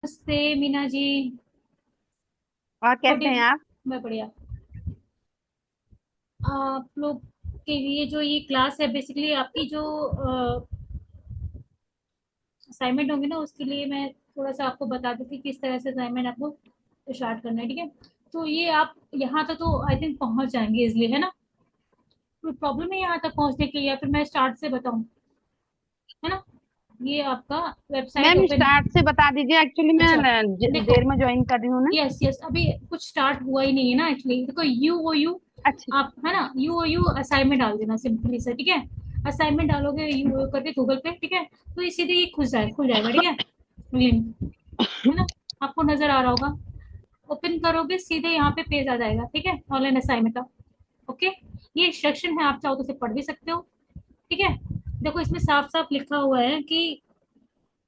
नमस्ते मीना जी। और गुड कैसे हैं इव आप? मैं बढ़िया। आप लोग के लिए जो ये क्लास है बेसिकली आपकी जो असाइनमेंट होंगे ना उसके लिए मैं थोड़ा सा आपको बता देती हूँ किस तरह से असाइनमेंट आपको स्टार्ट करना है, ठीक है। तो ये आप यहाँ तक तो आई थिंक पहुंच जाएंगे इसलिए, है ना। कोई प्रॉब्लम है यहाँ तक पहुंचने की या फिर मैं स्टार्ट से बताऊं, है ना। ये आपका वेबसाइट मैम ओपन। स्टार्ट से बता दीजिए, एक्चुअली मैं अच्छा, देखो। देर में ज्वाइन कर रही हूँ ना। यस यस, अभी कुछ स्टार्ट हुआ ही नहीं है ना एक्चुअली। देखो यू ओ यू, अच्छा। आप है ना, यू ओ यू असाइनमेंट डाल देना सिंपली से, ठीक है। असाइनमेंट डालोगे यू ओ करके गूगल पे, ठीक है। तो ये सीधे ये खुल जाएगा, ठीक है। लिंक, है ना, आपको नजर आ रहा होगा। ओपन करोगे सीधे यहाँ पे पेज आ जाएगा, ठीक है, ऑनलाइन असाइनमेंट का। ओके, ये इंस्ट्रक्शन है, आप चाहो तो इसे पढ़ भी सकते हो, ठीक है। देखो इसमें साफ साफ लिखा हुआ है कि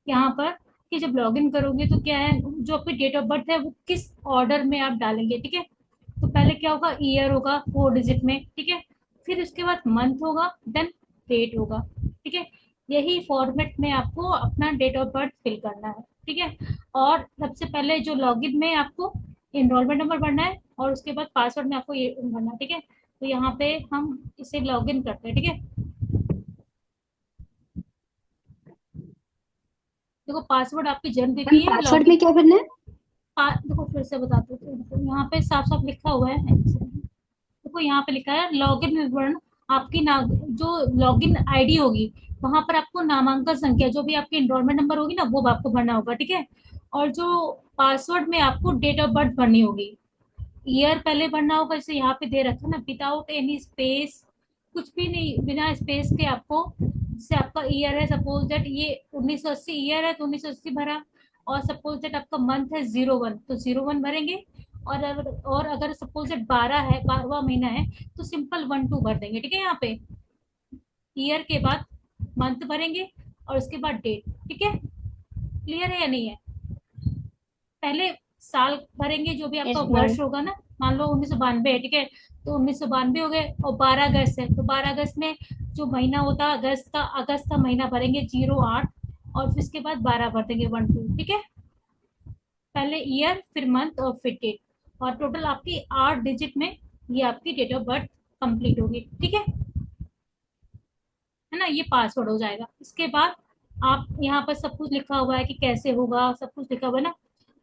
यहाँ पर कि जब लॉगिन करोगे तो क्या है, जो आपकी डेट ऑफ बर्थ है वो किस ऑर्डर में आप डालेंगे, ठीक है। तो पहले क्या होगा, ईयर होगा 4 डिजिट में, ठीक है। फिर उसके बाद मंथ होगा, देन डेट होगा, ठीक है। यही फॉर्मेट में आपको अपना डेट ऑफ बर्थ फिल करना है, ठीक है। और सबसे पहले जो लॉगिन में आपको इनरोलमेंट नंबर भरना है और उसके बाद पासवर्ड में आपको ये भरना है, ठीक है। तो यहाँ पे हम इसे लॉगिन करते हैं, ठीक है। देखो पासवर्ड आपकी जन्म मैम तिथि है, पासवर्ड में लॉगिन। क्या करना है? देखो फिर से बताते हैं, देखो यहाँ पे साफ साफ लिखा हुआ है। देखो यहाँ पे लिखा है लॉगिन विवरण। आपकी जो लॉगिन आईडी होगी वहां पर आपको नामांकन संख्या जो भी आपकी एनरोलमेंट नंबर होगी ना वो आपको भरना होगा, ठीक है। और जो पासवर्ड में आपको डेट ऑफ बर्थ भरनी होगी। ईयर पहले भरना होगा, जैसे यहाँ पे दे रखा है ना, विदाउट एनी स्पेस, कुछ भी नहीं, बिना स्पेस के आपको। जैसे आपका ईयर है, सपोज दैट ये 1980 ईयर है तो 1980 भरा। और सपोज दैट आपका मंथ है 01 तो 01 भरेंगे। और अगर सपोज दैट 12 है, 12वां महीना है, तो सिंपल 12 भर देंगे, ठीक है। यहाँ पे ईयर के बाद मंथ भरेंगे और उसके बाद डेट, ठीक है। क्लियर है या नहीं है। पहले साल भरेंगे जो भी आपका यस मैम। वर्ष होगा ना। मान लो 1992 है, ठीक है। तो 1992 हो गए, और 12 अगस्त है तो 12 अगस्त में जो महीना होता है अगस्त का महीना भरेंगे 08। और फिर इसके बाद 12 भर देंगे 12, ठीक है। पहले ईयर फिर मंथ और फिर डेट। और टोटल आपकी 8 डिजिट में ये आपकी डेट ऑफ बर्थ कंप्लीट होगी, ठीक है। है ना, ये पासवर्ड हो जाएगा। इसके बाद आप यहाँ पर सब कुछ लिखा हुआ है कि कैसे होगा, सब कुछ लिखा हुआ है ना।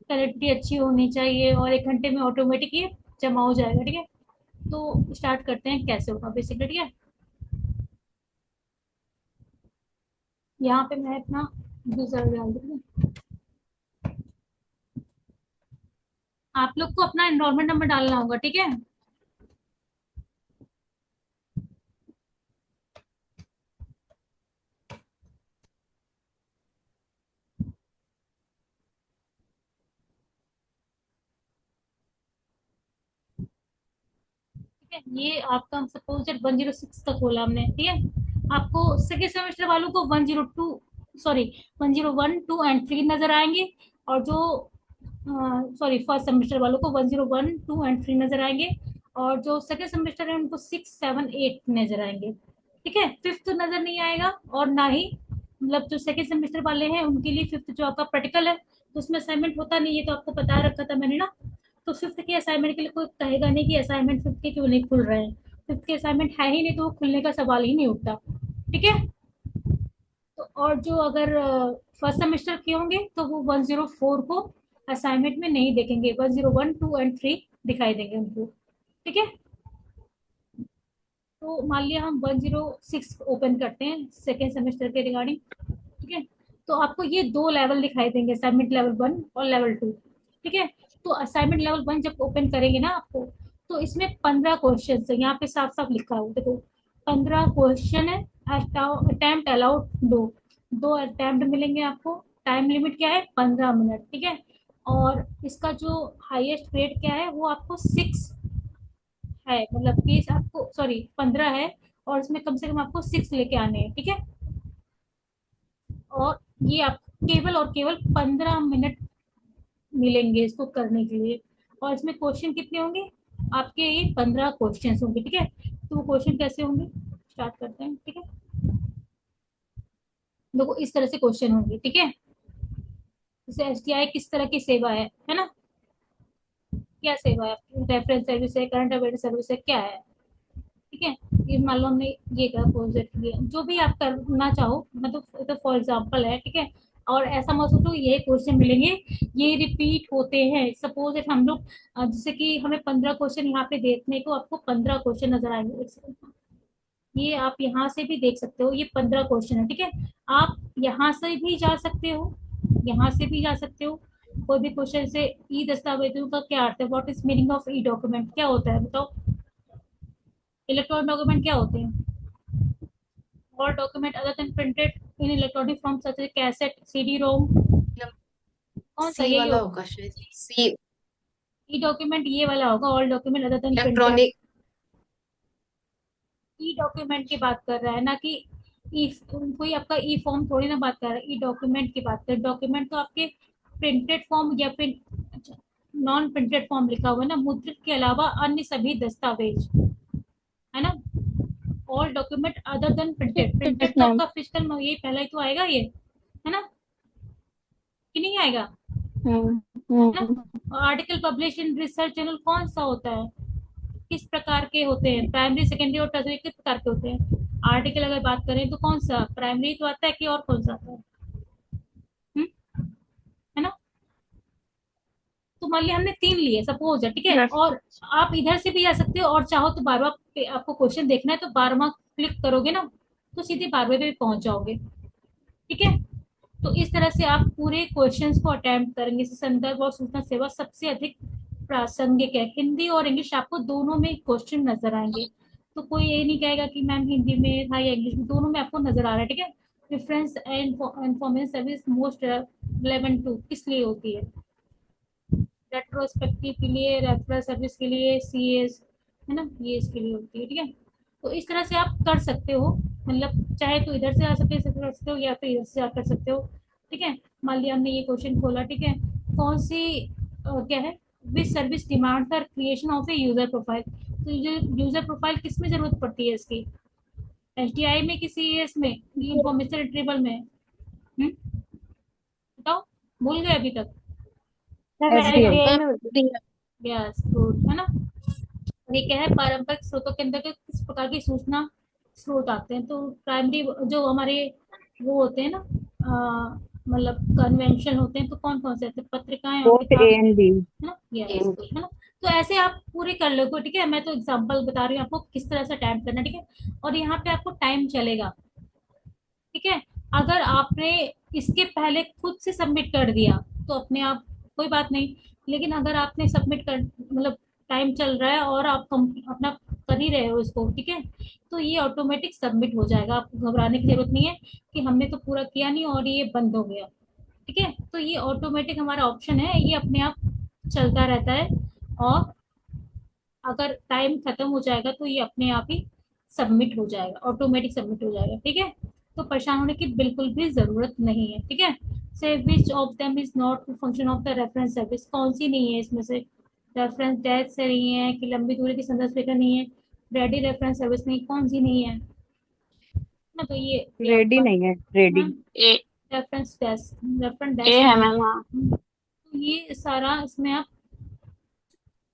क्वालिटी अच्छी होनी चाहिए और 1 घंटे में ऑटोमेटिक ये जमा हो जाएगा, ठीक है। तो स्टार्ट करते हैं कैसे होगा बेसिकली, ठीक है। यहाँ पे मैं अपना यूजर डाल दूंगी। आप लोग को अपना एनरोलमेंट नंबर डालना होगा, ठीक है। ठीक है, ये आपका सपोज 106 तक खोला हमने, ठीक है। आपको सेकेंड सेमेस्टर वालों को 102, सॉरी, 101, 2 एंड 3 नजर आएंगे। और जो सॉरी, फर्स्ट सेमेस्टर वालों को 101, 2 एंड 3 नजर आएंगे। और जो सेकेंड सेमेस्टर है उनको 6, 7, 8 नजर आएंगे, ठीक है। फिफ्थ नजर नहीं आएगा। और ना ही मतलब जो सेकेंड सेमेस्टर वाले हैं उनके लिए फिफ्थ जो आपका प्रैक्टिकल है तो उसमें असाइनमेंट होता नहीं है, तो आपको बता रखा था मैंने ना। तो फिफ्थ के असाइनमेंट के लिए कोई कहेगा नहीं कि असाइनमेंट फिफ्थ के क्यों नहीं खुल रहे हैं। फिफ्थ के असाइनमेंट है ही नहीं तो वो खुलने का सवाल ही नहीं उठता, ठीक है। तो और जो अगर फर्स्ट सेमेस्टर के होंगे तो वो 104 को असाइनमेंट में नहीं देखेंगे, 101, 2 एंड 3 दिखाई देंगे उनको, ठीक है। तो मान लिया हम 106 ओपन करते हैं सेकेंड सेमेस्टर के रिगार्डिंग, ठीक है। तो आपको ये दो लेवल दिखाई देंगे, असाइनमेंट लेवल 1 और लेवल 2, ठीक है। तो असाइनमेंट लेवल 1 जब ओपन करेंगे ना आपको, तो इसमें 15 क्वेश्चन है, यहाँ पे साफ साफ लिखा हुआ देखो। 15 क्वेश्चन है। अटेम्प्ट अलाउड दो, दो अटेम्प्ट मिलेंगे आपको। टाइम लिमिट क्या है, 15 मिनट, ठीक है। और इसका जो हाईएस्ट ग्रेड क्या है वो आपको 6 है, मतलब कि आपको सॉरी 15 है। और इसमें कम से कम आपको 6 लेके आने हैं, ठीक है। और ये आप केवल और केवल 15 मिनट मिलेंगे इसको करने के लिए। और इसमें क्वेश्चन कितने होंगे आपके, ये 15 क्वेश्चन होंगे, ठीक है। तो वो क्वेश्चन कैसे होंगे, स्टार्ट करते हैं, ठीक है। देखो इस तरह से क्वेश्चन होंगे, ठीक है। जैसे एसटीआई किस तरह की सेवा है ना, क्या सेवा है, रेफरेंस सर्विस है, करंट अफेयर सर्विस है, क्या है। ठीक है, ये मान लो हमने ये करा प्रोजेक्ट किया, जो भी आप करना चाहो, मतलब तो फॉर एग्जांपल है, ठीक है। और ऐसा मत सोचो ये क्वेश्चन मिलेंगे, ये रिपीट होते हैं। सपोज इट हम लोग जैसे कि हमें 15 क्वेश्चन यहाँ पे देखने को, आपको 15 क्वेश्चन नजर आएंगे। ये आप यहाँ से भी देख सकते हो, ये 15 क्वेश्चन है, ठीक है। आप यहाँ से भी जा सकते हो, यहाँ से भी जा सकते हो। कोई भी क्वेश्चन से, ई दस्तावेजों का क्या अर्थ है, what is meaning of E document, क्या होता है बताओ। इलेक्ट्रॉनिक डॉक्यूमेंट क्या होते हैं, और document other than printed in electronic form such as cassette, CD ROM, कौन सा सी यही वाला होगा। होगा शायद, सी। ई डॉक्यूमेंट ये वाला होगा, all document other than printed. Electronic. E document की बात कर रहा है ना कि ई, कोई आपका ई फॉर्म थोड़ी ना बात कर रहा है, ई डॉक्यूमेंट की बात कर। डॉक्यूमेंट तो आपके प्रिंटेड फॉर्म या फिर नॉन प्रिंटेड फॉर्म लिखा हुआ है ना, मुद्रित के अलावा अन्य सभी दस्तावेज, है ना। All document other than printed, yes printed तो मैम। आपका फिजिकल, ये पहला ही तो आएगा ये, है ना, कि नहीं आएगा, हम्म। है ना। Article publish in research journal कौन सा होता है, किस प्रकार के होते हैं, प्राइमरी सेकेंडरी और टर्सरी किस प्रकार के होते हैं। आर्टिकल अगर बात करें तो कौन सा प्राइमरी तो आता है कि और कौन सा आता है, हुँ? है ना। तो मान लिया हमने 3 लिए सपोज है, ठीक है। यस। और आप इधर से भी जा सकते हो, और चाहो तो 12वां आपको क्वेश्चन देखना है तो 12वां क्लिक करोगे ना, तो सीधे 12वें पे पहुंच जाओगे। ठीक है, तो इस तरह से आप पूरे क्वेश्चंस को अटेम्प्ट करेंगे। संदर्भ और सूचना सेवा सबसे अधिक प्रासंगिक है। हिंदी और इंग्लिश आपको दोनों में क्वेश्चन नजर आएंगे, तो कोई ये नहीं कहेगा कि मैम हिंदी में था या इंग्लिश में, दोनों में आपको नजर आ रहा है। ठीक है, reference and information service most relevant to किस लिए होती है, रेट्रोस्पेक्टिव के लिए, रेफरल सर्विस के लिए, सीएस, है ना, ये इसके लिए होती है। ठीक है, तो इस तरह से आप कर सकते हो, मतलब चाहे तो इधर से आ सकते हो या फिर इधर से कर सकते हो। ठीक है, मान लिया हमने ये क्वेश्चन खोला, ठीक है। कौन सी क्या है, which service demand for creation of a user profile. तो ये यूजर प्रोफाइल किस में जरूरत पड़ती है इसकी, एसडीआई में, किसी में, इंफॉर्मेशन रिट्रीवल में, बताओ, भूल गए अभी तक। मैम एसडीआई, एसबीआई में होती है। यस गुड, है ना। ये क्या है, पारंपरिक स्रोतों के अंदर के किस प्रकार की सूचना स्रोत आते हैं। तो प्राइमरी जो हमारे वो होते हैं ना, मतलब कन्वेंशन होते हैं, तो कौन कौन से आते हैं, पत्रिकाएं और बोथ ए किताब, एंड बी। है ना, यस है ना। तो ऐसे आप पूरे कर लोगे। ठीक है, मैं तो एग्जांपल बता रही हूँ आपको किस तरह से टाइप करना है, ठीक है। और यहाँ पे आपको टाइम चलेगा, ठीक है। अगर आपने इसके पहले खुद से सबमिट कर दिया तो अपने आप कोई बात नहीं, लेकिन अगर आपने सबमिट कर, मतलब टाइम चल रहा है और आप अपना कर ही रहे हो इसको, ठीक है, तो ये ऑटोमेटिक सबमिट हो जाएगा। आपको घबराने की जरूरत नहीं है कि हमने तो पूरा किया नहीं और ये बंद हो गया। ठीक है, तो ये ऑटोमेटिक हमारा ऑप्शन है, ये अपने आप चलता रहता है। और अगर टाइम खत्म हो जाएगा तो ये अपने आप ही सबमिट हो जाएगा, ऑटोमेटिक सबमिट हो जाएगा। ठीक है, तो परेशान होने की बिल्कुल भी जरूरत नहीं है। ठीक है, से which of them is not function of the reference service, कौन सी नहीं है इसमें से, रेफरेंस डेट से नहीं है, कि लंबी दूरी की संदर्भ स्पीकर नहीं है, रेडी रेफरेंस सर्विस नहीं, कौन सी नहीं है ना। तो ये रेडी आपका नहीं है, रेडी। मैम ए। रेफरेंस डेस्क, रेफरेंस ए डेस्क है नहीं मैम, हाँ। है। तो ये सारा इसमें आप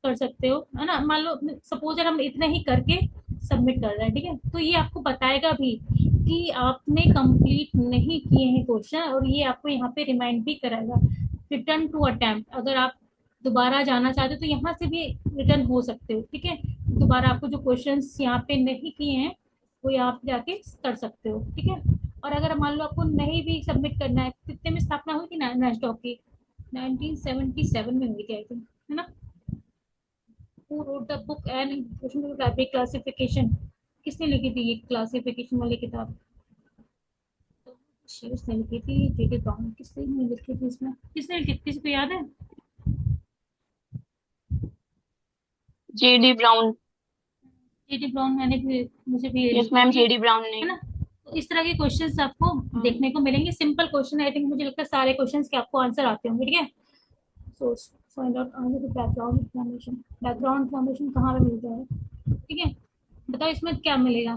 कर सकते हो, है ना। मान लो सपोज अगर हम इतना ही करके सबमिट कर रहे हैं, ठीक है, तो ये आपको बताएगा भी कि आपने कंप्लीट नहीं किए हैं क्वेश्चन, और ये आपको यहाँ पे रिमाइंड भी कराएगा। रिटर्न टू अटेम्प्ट, अगर आप दोबारा जाना चाहते हो तो यहाँ से भी रिटर्न हो सकते हो। ठीक है, दोबारा आपको जो क्वेश्चन यहाँ पे नहीं किए हैं वो यहाँ पे जाके कर सकते हो। ठीक है, और अगर मान लो आपको नहीं भी सबमिट करना है, कितने में स्थापना हुई थी ना नेस्टॉक की, 1977 में हुई थी आई थिंक, है ना। Who wrote the book and introduction to fabric classification, किसने लिखी थी ये क्लासिफिकेशन वाली किताब, शेर्स ने लिखी थी, जेडी ब्राउन, किसने नहीं लिखी थी इसमें, किसने लिखी थी, किसी को याद है। JD brown. जेडी ब्राउन मैंने भी, मुझे भी ये यस लिखी मैम, थी, जेडी ब्राउन ने। है ना। तो इस तरह के क्वेश्चंस आपको हाँ। देखने को मिलेंगे, सिंपल क्वेश्चन आई थिंक, मुझे लगता है सारे क्वेश्चंस के आपको आंसर आते होंगे। ठीक है, so find out answer to background information, background information कहाँ पे मिलता है। ठीक है, बताओ इसमें क्या मिलेगा।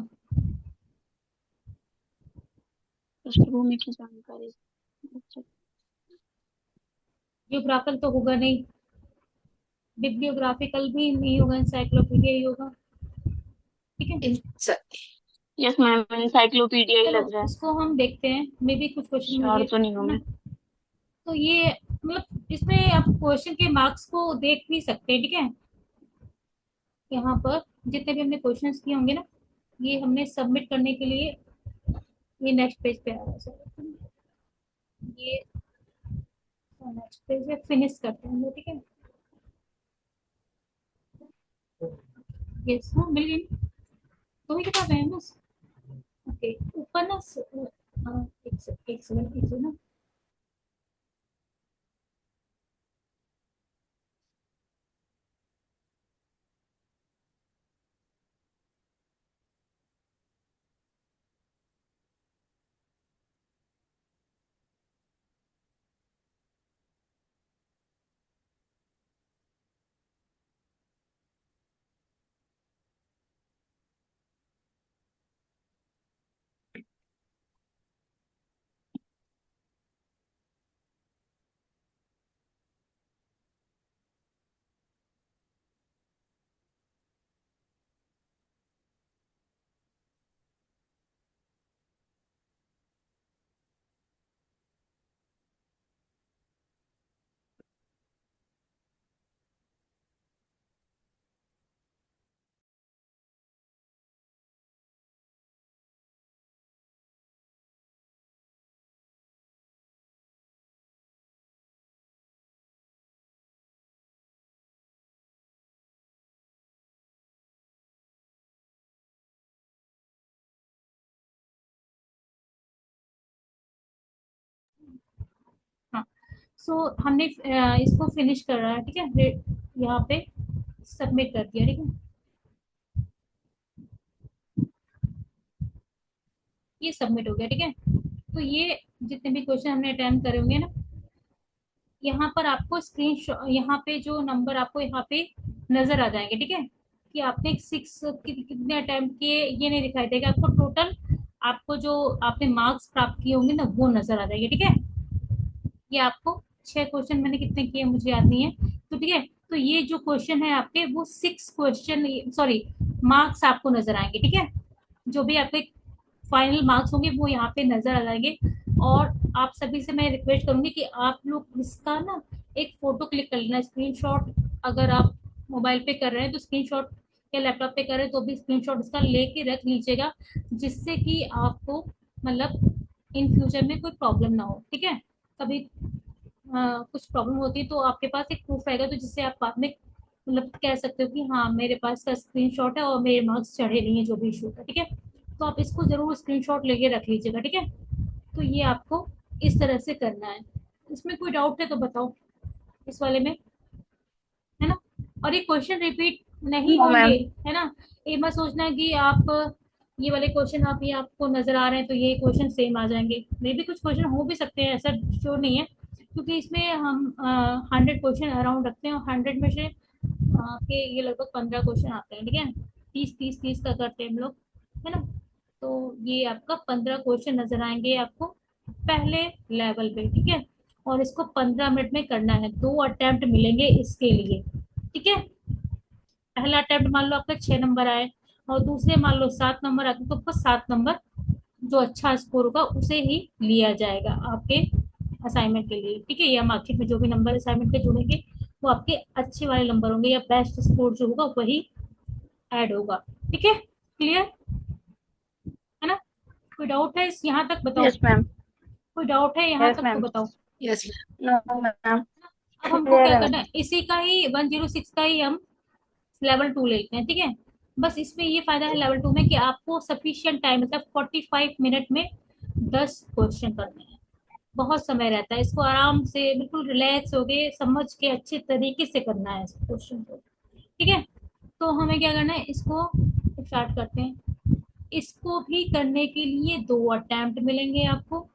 पृष्ठभूमि की जानकारी। अच्छा। जियोग्राफिकल तो होगा नहीं, बिब्लियोग्राफिकल भी नहीं होगा, इंसाइक्लोपीडिया ही होगा। ठीक है, यस मैम, इंसाइक्लोपीडिया ही चलो लग रहा है। इसको हम देखते हैं, मे भी कुछ क्वेश्चन मुझे, श्योर तो नहीं हूँ है ना। मैं। तो ये मतलब इसमें आप क्वेश्चन के मार्क्स को देख भी सकते हैं, ठीक है। यहाँ पर जितने भी हमने क्वेश्चंस किए होंगे ना, ये हमने सबमिट करने के लिए, ये नेक्स्ट पेज पे आ रहा है सर, ये नेक्स्ट पेज पे फिनिश करते हैं, ठीक है। यस, हाँ मिल गई, दो ही किताब है बस। ओके, ऊपर ना एक सेकंड, ना। हाँ, सो हमने इसको फिनिश कर रहा है, ठीक है, यहाँ पे सबमिट कर दिया, ठीक है। ये सबमिट हो गया, ठीक है। तो ये जितने भी क्वेश्चन हमने अटेम्प्ट करे होंगे ना, यहाँ पर आपको स्क्रीन, यहाँ पे जो नंबर आपको यहाँ पे नजर आ जाएंगे, ठीक है। कि आपने सिक्स कितने अटेम्प्ट किए ये नहीं दिखाई देगा आपको, टोटल आपको जो आपने मार्क्स प्राप्त किए होंगे ना वो नजर आ जाएंगे, ठीक है। ये आपको 6 क्वेश्चन मैंने कितने किए मुझे याद नहीं है, तो ठीक है। तो ये जो क्वेश्चन है आपके वो 6 क्वेश्चन, सॉरी, मार्क्स आपको नजर आएंगे, ठीक है। जो भी आपके फाइनल मार्क्स होंगे वो यहाँ पे नजर आ जाएंगे। और आप सभी से मैं रिक्वेस्ट करूंगी कि आप लोग इसका ना एक फोटो क्लिक कर लेना, स्क्रीनशॉट। अगर आप मोबाइल पे कर रहे हैं तो स्क्रीनशॉट, या लैपटॉप पे कर रहे हैं तो भी स्क्रीनशॉट इसका लेके रख लीजिएगा, जिससे कि आपको मतलब इन फ्यूचर में कोई प्रॉब्लम ना हो, ठीक है। कभी कुछ प्रॉब्लम होती है तो आपके पास एक प्रूफ रहेगा, तो जिससे आप बाद में मतलब कह सकते हो कि हाँ मेरे पास का स्क्रीनशॉट है और मेरे मार्क्स चढ़े नहीं है, जो भी इशू था, ठीक है। तो आप इसको जरूर स्क्रीनशॉट लेके रख लीजिएगा, ठीक है। तो ये आपको इस तरह से करना है। इसमें कोई डाउट है तो बताओ इस वाले में, है ना। और ये क्वेश्चन रिपीट नहीं नो होंगे, मैम। है ना। ये मत सोचना कि आप ये वाले क्वेश्चन आप ये आपको नजर आ रहे हैं तो ये क्वेश्चन सेम आ जाएंगे, मे भी कुछ क्वेश्चन हो भी सकते हैं, ऐसा श्योर नहीं है। क्योंकि इसमें हम 100 क्वेश्चन अराउंड रखते हैं, और 100 में से के ये लगभग 15 क्वेश्चन आते हैं, ठीक है। 30 30 30 का करते हैं हम लोग, है ना। तो ये आपका 15 क्वेश्चन नजर आएंगे आपको पहले लेवल पे, ठीक है। और इसको 15 मिनट में करना है, 2 अटेम्प्ट मिलेंगे इसके लिए, ठीक है। पहला अटेम्प्ट मान लो आपका 6 नंबर आए, और दूसरे मान लो 7 नंबर आते, तो आपको 7 नंबर जो अच्छा स्कोर होगा उसे ही लिया जाएगा आपके असाइनमेंट के लिए, ठीक है। या मार्कशीट में जो भी नंबर असाइनमेंट के जुड़ेंगे वो आपके अच्छे वाले नंबर होंगे, या बेस्ट स्कोर जो होगा वही ऐड होगा, ठीक है। क्लियर है ना। कोई डाउट है इस यहाँ तक बताओ, यस मैम। कोई डाउट है यहाँ यस तक तो मैम। बताओ। Yes ma'am. No ma'am. अब हमको क्लियर क्या है करना मैम। है, इसी का ही 106 का ही हम लेवल 2 लेते हैं, ठीक है। बस इसमें ये फायदा है लेवल 2 में कि आपको सफिशियंट टाइम, मतलब 45 मिनट में 10 क्वेश्चन करने हैं। बहुत समय रहता है, इसको आराम से बिल्कुल रिलैक्स हो गए समझ के अच्छे तरीके से करना है इस क्वेश्चन को, ठीक है। तो हमें क्या करना है, इसको स्टार्ट करते हैं। इसको भी करने के लिए 2 अटेम्प्ट मिलेंगे आपको।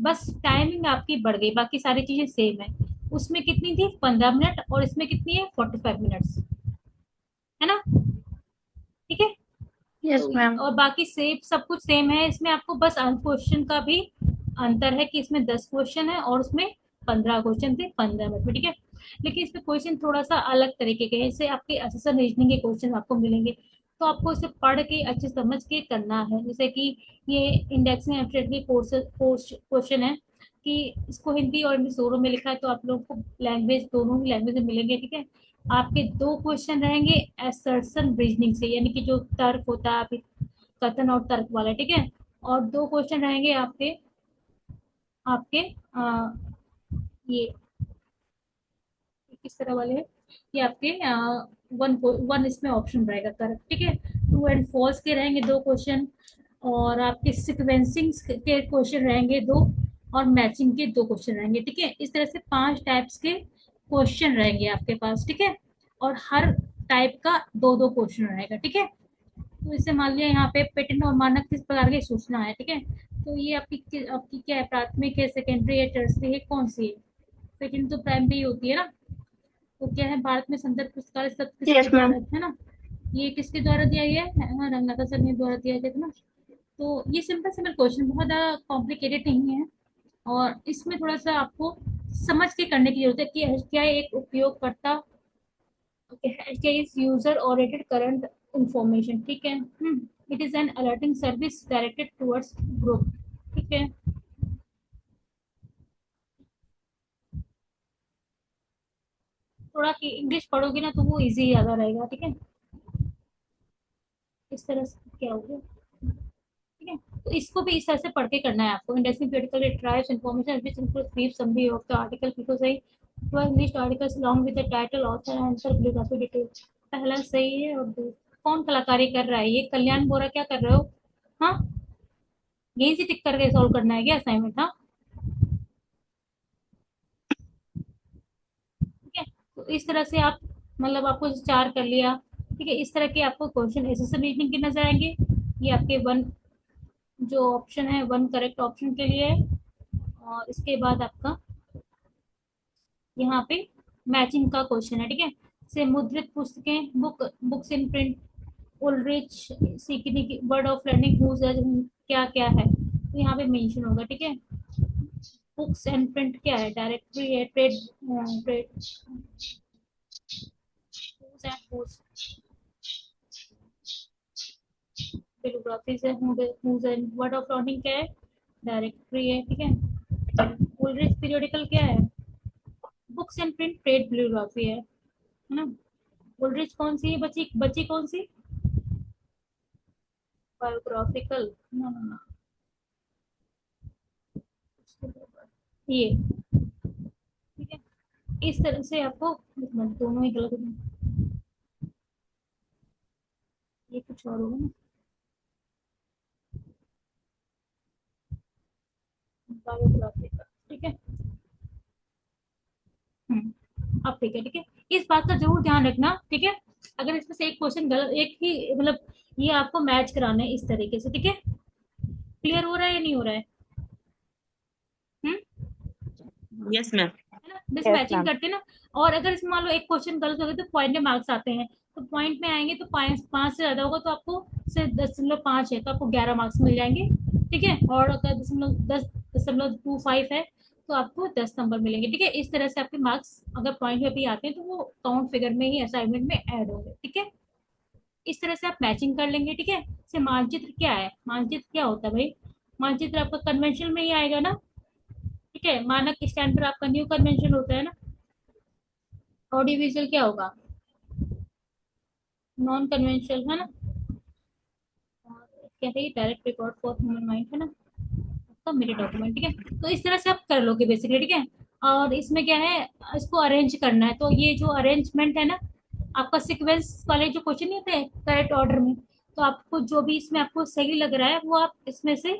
बस टाइमिंग आपकी बढ़ गई, बाकी सारी चीजें सेम है। उसमें कितनी थी, 15 मिनट, और इसमें कितनी है, 45 मिनट्स, है ना, ठीक है। यस तो मैम। और बाकी सेम सब कुछ सेम है, इसमें आपको बस क्वेश्चन का भी अंतर है कि इसमें 10 क्वेश्चन है और उसमें 15 क्वेश्चन थे 15 मिनट में, ठीक है। लेकिन इसमें क्वेश्चन थोड़ा सा अलग तरीके के हैं, इससे आपके असेसर रीजनिंग के क्वेश्चन आपको मिलेंगे, तो आपको इसे पढ़ के अच्छे समझ के करना है। जैसे कि ये इंडेक्सिंग एब्स्ट्रैक्ट के कोर्स क्वेश्चन है कि इसको हिंदी और इंग्लिश दोनों में लिखा है, तो आप लोगों को लैंग्वेज दोनों ही लैंग्वेज में मिलेंगे, ठीक है। आपके दो क्वेश्चन रहेंगे असर्शन रीजनिंग से, यानी कि जो तर्क होता है आपके कथन और तर्क वाला, ठीक है। और दो क्वेश्चन रहेंगे आपके आपके ये किस तरह वाले हैं, ये आपके वन वन इसमें ऑप्शन रहेगा करेक्ट, ठीक है। ट्रू एंड फॉल्स के रहेंगे दो क्वेश्चन, और आपके सिक्वेंसिंग के क्वेश्चन रहेंगे दो, और मैचिंग के दो क्वेश्चन रहेंगे, ठीक है। इस तरह से 5 टाइप्स के क्वेश्चन रहेंगे आपके पास, ठीक है। और हर टाइप का दो दो क्वेश्चन रहेगा, ठीक है। तो इसे मान लिया यहाँ पे पेटेंट और मानक किस प्रकार की सूचना है, ठीक है। तो ये आपकी क्या है, प्राथमिक है, सेकेंडरी है, टर्सरी है, कौन सी है। पेटेंट तो प्राइमरी होती है ना। तो क्या है, भारत में संदर्भ पुरस्कार सब किसके यस मैम। द्वारा है ना, ये किसके द्वारा दिया गया है, हाँ, रंगनाथा सर ने द्वारा दिया गया था ना। तो ये सिंपल सिंपल क्वेश्चन, बहुत ज़्यादा कॉम्प्लिकेटेड नहीं है, और इसमें थोड़ा सा आपको समझ के करने की जरूरत है कि क्या एक उपयोगकर्ता, क्या is user oriented current information, ठीक है। It is an alerting service directed towards group, ठीक है। थोड़ा कि इंग्लिश पढ़ोगे ना तो वो इजी ज्यादा रहेगा, ठीक है। इस तरह से क्या हो गया, ठीक है। तो इसको भी इस तरह से पढ़ के करना है आपको। Industry political रिट्राइव्स information which include brief summary of the article, बिल्कुल सही। 12 list articles along with the title, author, answer, bibliography detail। पहला सही है, और कौन कलाकारी कर रहा है, ये कल्याण बोरा क्या कर रहे हो, हाँ। यही से टिक करके सॉल्व करना है क्या असाइनमेंट, हाँ, ठीक है। तो इस तरह से आप, मतलब आपको चार कर लिया, ठीक है। इस तरह के आपको क्वेश्चन एसेसर रीजनिंग के नजर आएंगे। ये आपके वन जो ऑप्शन है, वन करेक्ट ऑप्शन के लिए है। और इसके बाद आपका यहाँ पे मैचिंग का क्वेश्चन है, ठीक है। से मुद्रित पुस्तकें, बुक्स इन प्रिंट, उलरिच, सीखने की, वर्ड ऑफ लर्निंग, क्या क्या है, तो यहाँ पे मेंशन होगा, ठीक है। बुक्स एंड प्रिंट क्या है, डायरेक्टरी है, ट्रेड ट्रेड बिलियोग्राफीज है, वर्ड ऑफ लर्निंग क्या है, डायरेक्टरी है, ठीक है। उलरिच पीरियोडिकल क्या है, बुक्स एंड प्रिंट ट्रेड बिलियोग्राफी है ना। उलरिच कौन सी है, बची बची कौन सी, बायोग्राफिकल, ना ना ना, ये, ठीक है। इस तरह से आपको, एक मिनट, दोनों ही गलत हो, ये कुछ और होगा ना, बायोग्राफिकल, ठीक है। अब ठीक है, ठीक है। इस बात का जरूर ध्यान रखना, ठीक है। अगर इसमें से एक क्वेश्चन गलत, एक ही मतलब, ये आपको मैच कराना है इस तरीके से, ठीक है। क्लियर हो रहा है या नहीं हो रहा है, हम्म, यस मैम। है ना, मिस यस मैचिंग मैम। करते हैं ना। और अगर इसमें मान लो एक क्वेश्चन गलत हो गया तो पॉइंट में मार्क्स आते हैं, तो पॉइंट में आएंगे तो पाँच पाँच से ज्यादा होगा तो आपको, से 10.5 है तो आपको 11 मार्क्स मिल जाएंगे, ठीक है। और अगर 10.25 है तो आपको 10 नंबर मिलेंगे, ठीक है। इस तरह से आपके मार्क्स अगर पॉइंट में भी आते हैं तो वो काउंट फिगर में ही असाइनमेंट में ऐड होंगे, ठीक है। इस तरह से आप मैचिंग कर लेंगे, ठीक है। जैसे मानचित्र क्या है, मानचित्र क्या होता है भाई, मानचित्र आपका कन्वेंशन में ही आएगा ना, ठीक है। मानक स्टैंड पर आपका न्यू कन्वेंशन होता है ना। ऑडियो विजुअल क्या होगा, नॉन कन्वेंशनल है ना। और क्या है, direct record for human mind है ना, आपका मेरे डॉक्यूमेंट, ठीक है। तो इस तरह से आप कर लोगे बेसिकली, ठीक है। और इसमें क्या है, इसको अरेंज करना है, तो ये जो अरेंजमेंट है ना, आपका सीक्वेंस वाले जो क्वेश्चन नहीं होते करेक्ट ऑर्डर में, तो आपको जो भी इसमें आपको सही लग रहा है वो आप इसमें से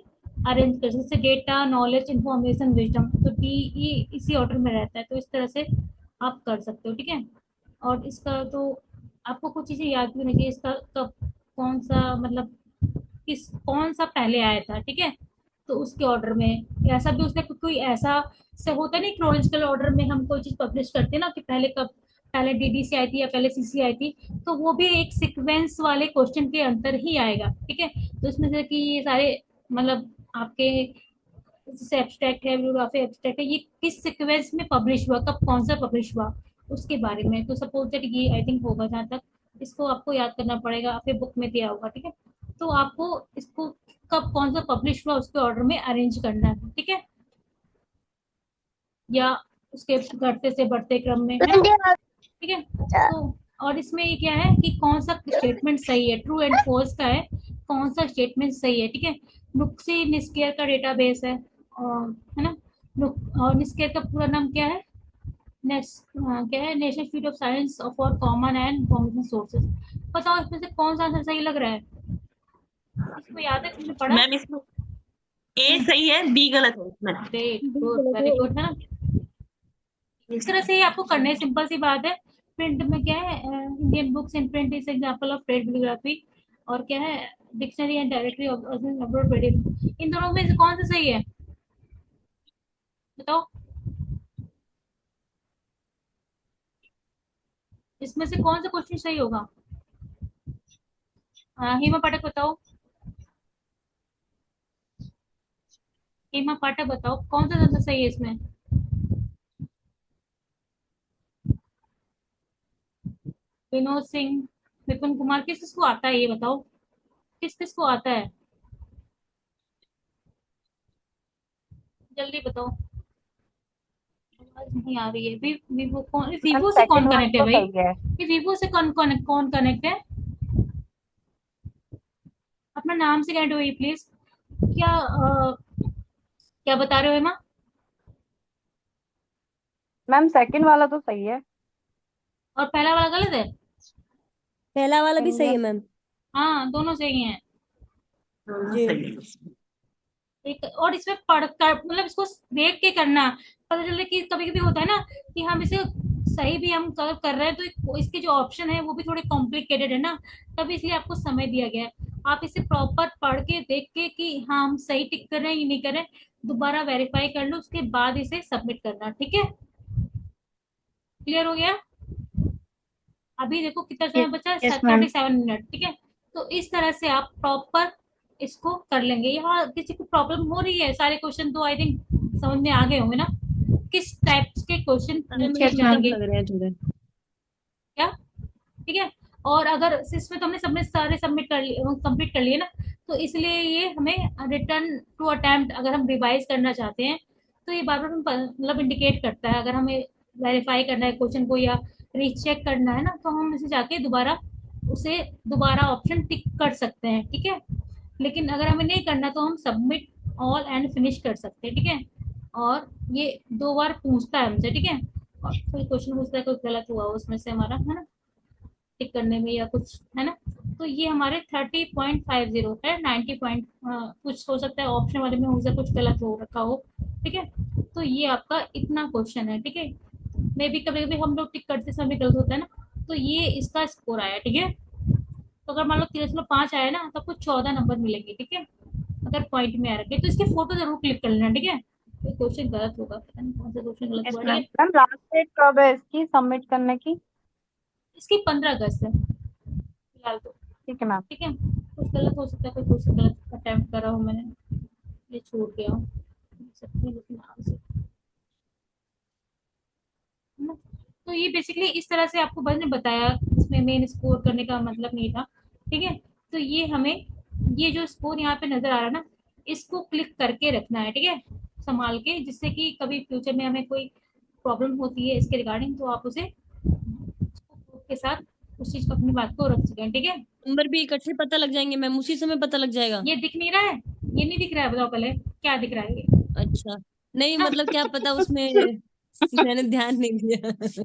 अरेंज कर, जैसे डेटा, नॉलेज, इंफॉर्मेशन, विजडम, तो डी ई इसी ऑर्डर में रहता है, तो इस तरह से आप कर सकते हो, ठीक है। और इसका तो आपको कुछ चीजें याद भी होनी चाहिए, इसका कब, कौन सा मतलब, किस कौन सा पहले आया था, ठीक है। तो उसके ऑर्डर में ऐसा भी, उसने कोई ऐसा से होता नहीं, क्रोनोलॉजिकल ऑर्डर में हम कोई चीज पब्लिश करते हैं ना कि पहले कब, पहले डीडीसी आई थी या पहले सीसी आई थी, तो वो भी एक सीक्वेंस वाले क्वेश्चन के अंतर ही आएगा, ठीक है। तो इसमें से कि ये सारे मतलब आपके जैसे एब्स्ट्रैक्ट है, बिब्लियोग्राफी एब्स्ट्रैक्ट है, ये किस सीक्वेंस में पब्लिश हुआ, कब कौन सा पब्लिश हुआ, उसके बारे में। तो सपोज दैट ये आई थिंक होगा, जहाँ तक इसको आपको याद करना पड़ेगा, आपके बुक में दिया होगा, ठीक है। तो आपको इसको कब कौन सा पब्लिश हुआ उसके ऑर्डर में अरेंज करना है, ठीक है, या उसके घटते से बढ़ते क्रम में, है ना, ठीक है। तो और इसमें ये क्या है कि कौन सा स्टेटमेंट सही है, ट्रू एंड फॉल्स का है, कौन सा स्टेटमेंट सही है, ठीक है। नुक्सी निस्केयर का डेटाबेस है, और है ना, और निस्केयर का पूरा नाम क्या है, क्या है, national institute of science for common and information sources. बताओ इसमें से कौन सा आंसर सही लग रहा है, इसको याद है, तुमने पढ़ा। मैम इसमें ए सही है, बी गलत है इसमें। ग्रेट, गुड, गलत वेरी है। गुड, है ना। इस तरह से ही आपको करने, सिंपल सी बात है। प्रिंट में क्या है, Indian books in print is example of trade bibliography, और क्या है, dictionary and directory of abroad trade. इन दोनों में से कौन सा सही है, बताओ, इसमें से कौन सा क्वेश्चन सही होगा। हेमा पाठक बताओ, हेमा पाठक बताओ कौन सा ज्यादा सही है इसमें। विनोद सिंह, विपिन कुमार, किस किसको आता है ये बताओ, किस किसको आता है, जल्दी बताओ, आवाज नहीं आ रही है। वीवो कौन, मैम वीवो से कौन सेकंड वाला कनेक्ट है तो भाई, सही है। ये वीवो से कौन कौन कौन कनेक्ट है, अपना नाम से कनेक्ट हुई प्लीज। क्या क्या बता रहे हो हेमा। मैम सेकंड वाला तो सही है। और पहला वाला गलत है। पहला वाला भी सही सही है। है मैम। हाँ, दोनों सही हैं। दोनों जी। सही है। एक और इसमें पढ़ कर, मतलब इसको देख के करना, पता चले कि कभी कभी होता है ना कि हम इसे सही भी हम कर रहे हैं, तो इसके जो ऑप्शन है वो भी थोड़े कॉम्प्लिकेटेड है ना, तभी इसलिए आपको समय दिया गया है। आप इसे प्रॉपर पढ़ के देख के कि हाँ हम सही टिक कर रहे हैं या नहीं कर रहे हैं, दोबारा वेरीफाई कर लो, उसके बाद इसे सबमिट करना, ठीक है। क्लियर हो गया। अभी देखो कितना समय बचा है, यस मैम। 37 मिनट, ठीक है। तो इस तरह से आप प्रॉपर इसको कर लेंगे। यहाँ किसी को प्रॉब्लम हो रही है, सारे क्वेश्चन तो आई थिंक समझ में आ गए होंगे ना, किस टाइप के क्वेश्चन अरे पूछे मुझे यस तो मैम। टफ जाएंगे, लग रहे हैं थोड़े। क्या, ठीक है। और अगर इसमें तो हमने सबमिट सारे सबमिट कर लिए, कंप्लीट कर लिए ना, तो इसलिए ये हमें रिटर्न टू अटेम्प्ट, अगर हम रिवाइज करना चाहते हैं तो ये बार बार मतलब इंडिकेट करता है, अगर हमें वेरीफाई करना है क्वेश्चन को या रीचेक करना है ना, तो हम इसे जाके दोबारा उसे दोबारा ऑप्शन टिक कर सकते हैं, ठीक है। लेकिन अगर हमें नहीं करना तो हम सबमिट ऑल एंड फिनिश कर सकते हैं, ठीक है। और ये 2 बार पूछता है हमसे, ठीक है, और कोई क्वेश्चन पूछता है, कोई गलत हुआ उसमें से हमारा, है ना, टिक करने में या कुछ, है ना। तो ये हमारे 30.50 है, 90 पॉइंट कुछ हो सकता है ऑप्शन वाले में हो सकता है कुछ गलत हो रखा हो, ठीक है। तो ये आपका इतना क्वेश्चन है, ठीक है। मे भी कभी कभी हम लोग टिक करते समय गलत होता है ना, तो ये इसका स्कोर आया, ठीक है। तो अगर मान लो 3.5 आया ना, तो आपको 14 नंबर मिलेंगे, ठीक है, अगर पॉइंट में आ रखे तो इसकी फोटो जरूर क्लिक कर लेना, ठीक है। तो क्वेश्चन गलत होगा, पता नहीं कौन सा क्वेश्चन गलत यस हुआ, ठीक मैम। है। मैम लास्ट डेट कब है इसकी सबमिट करने की? इसकी 15 अगस्त है फिलहाल तो, ठीक है मैम। ठीक है। कुछ गलत हो सकता है, कोई क्वेश्चन गलत अटेम्प्ट करा हो मैंने, ये छूट गया हो सकती है, लेकिन नाम से, है ना। तो ये बेसिकली इस तरह से आपको बस ने बताया, इसमें मेन स्कोर करने का मतलब नहीं था, ठीक है। तो ये हमें, ये जो स्कोर यहाँ पे नजर आ रहा है ना, इसको क्लिक करके रखना है, ठीक है, संभाल के, जिससे कि कभी फ्यूचर में हमें कोई प्रॉब्लम होती है इसके रिगार्डिंग, तो आप उसे के साथ उस चीज को, अपनी बात को रख सकें, ठीक है। नंबर भी इकट्ठे पता लग जाएंगे मैम, उसी समय पता लग जाएगा। ये दिख नहीं रहा है, ये नहीं दिख रहा है, बताओ पहले क्या दिख रहा है ये। अच्छा। नहीं हाँ, मतलब क्या पता उसमें, मैंने ध्यान नहीं दिया।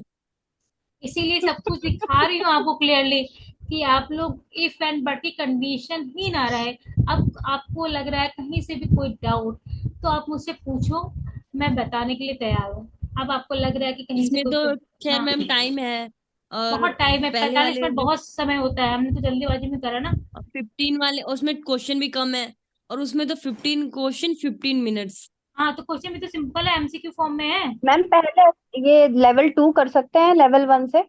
इसीलिए सब कुछ दिखा रही हूँ आपको क्लियरली, कि आप लोग इफ एंड बट की कंडीशन ही ना रहे। अब आपको लग रहा है कहीं से भी कोई डाउट, तो आप मुझसे पूछो, मैं बताने के लिए तैयार हूँ। अब आपको लग रहा है कि कहीं से इसमें कोई तो खैर हाँ, मैम टाइम है। और बहुत टाइम है, पहले 45 मिनट वाले बहुत समय होता है, हमने तो जल्दीबाजी में करा ना। 15 वाले उसमें क्वेश्चन भी कम है। और उसमें तो 15 क्वेश्चन 15 मिनट्स। हाँ, तो क्वेश्चन भी तो सिंपल है, एमसीक्यू फॉर्म में है। मैम पहले ये लेवल 2 कर सकते हैं लेवल 1 से?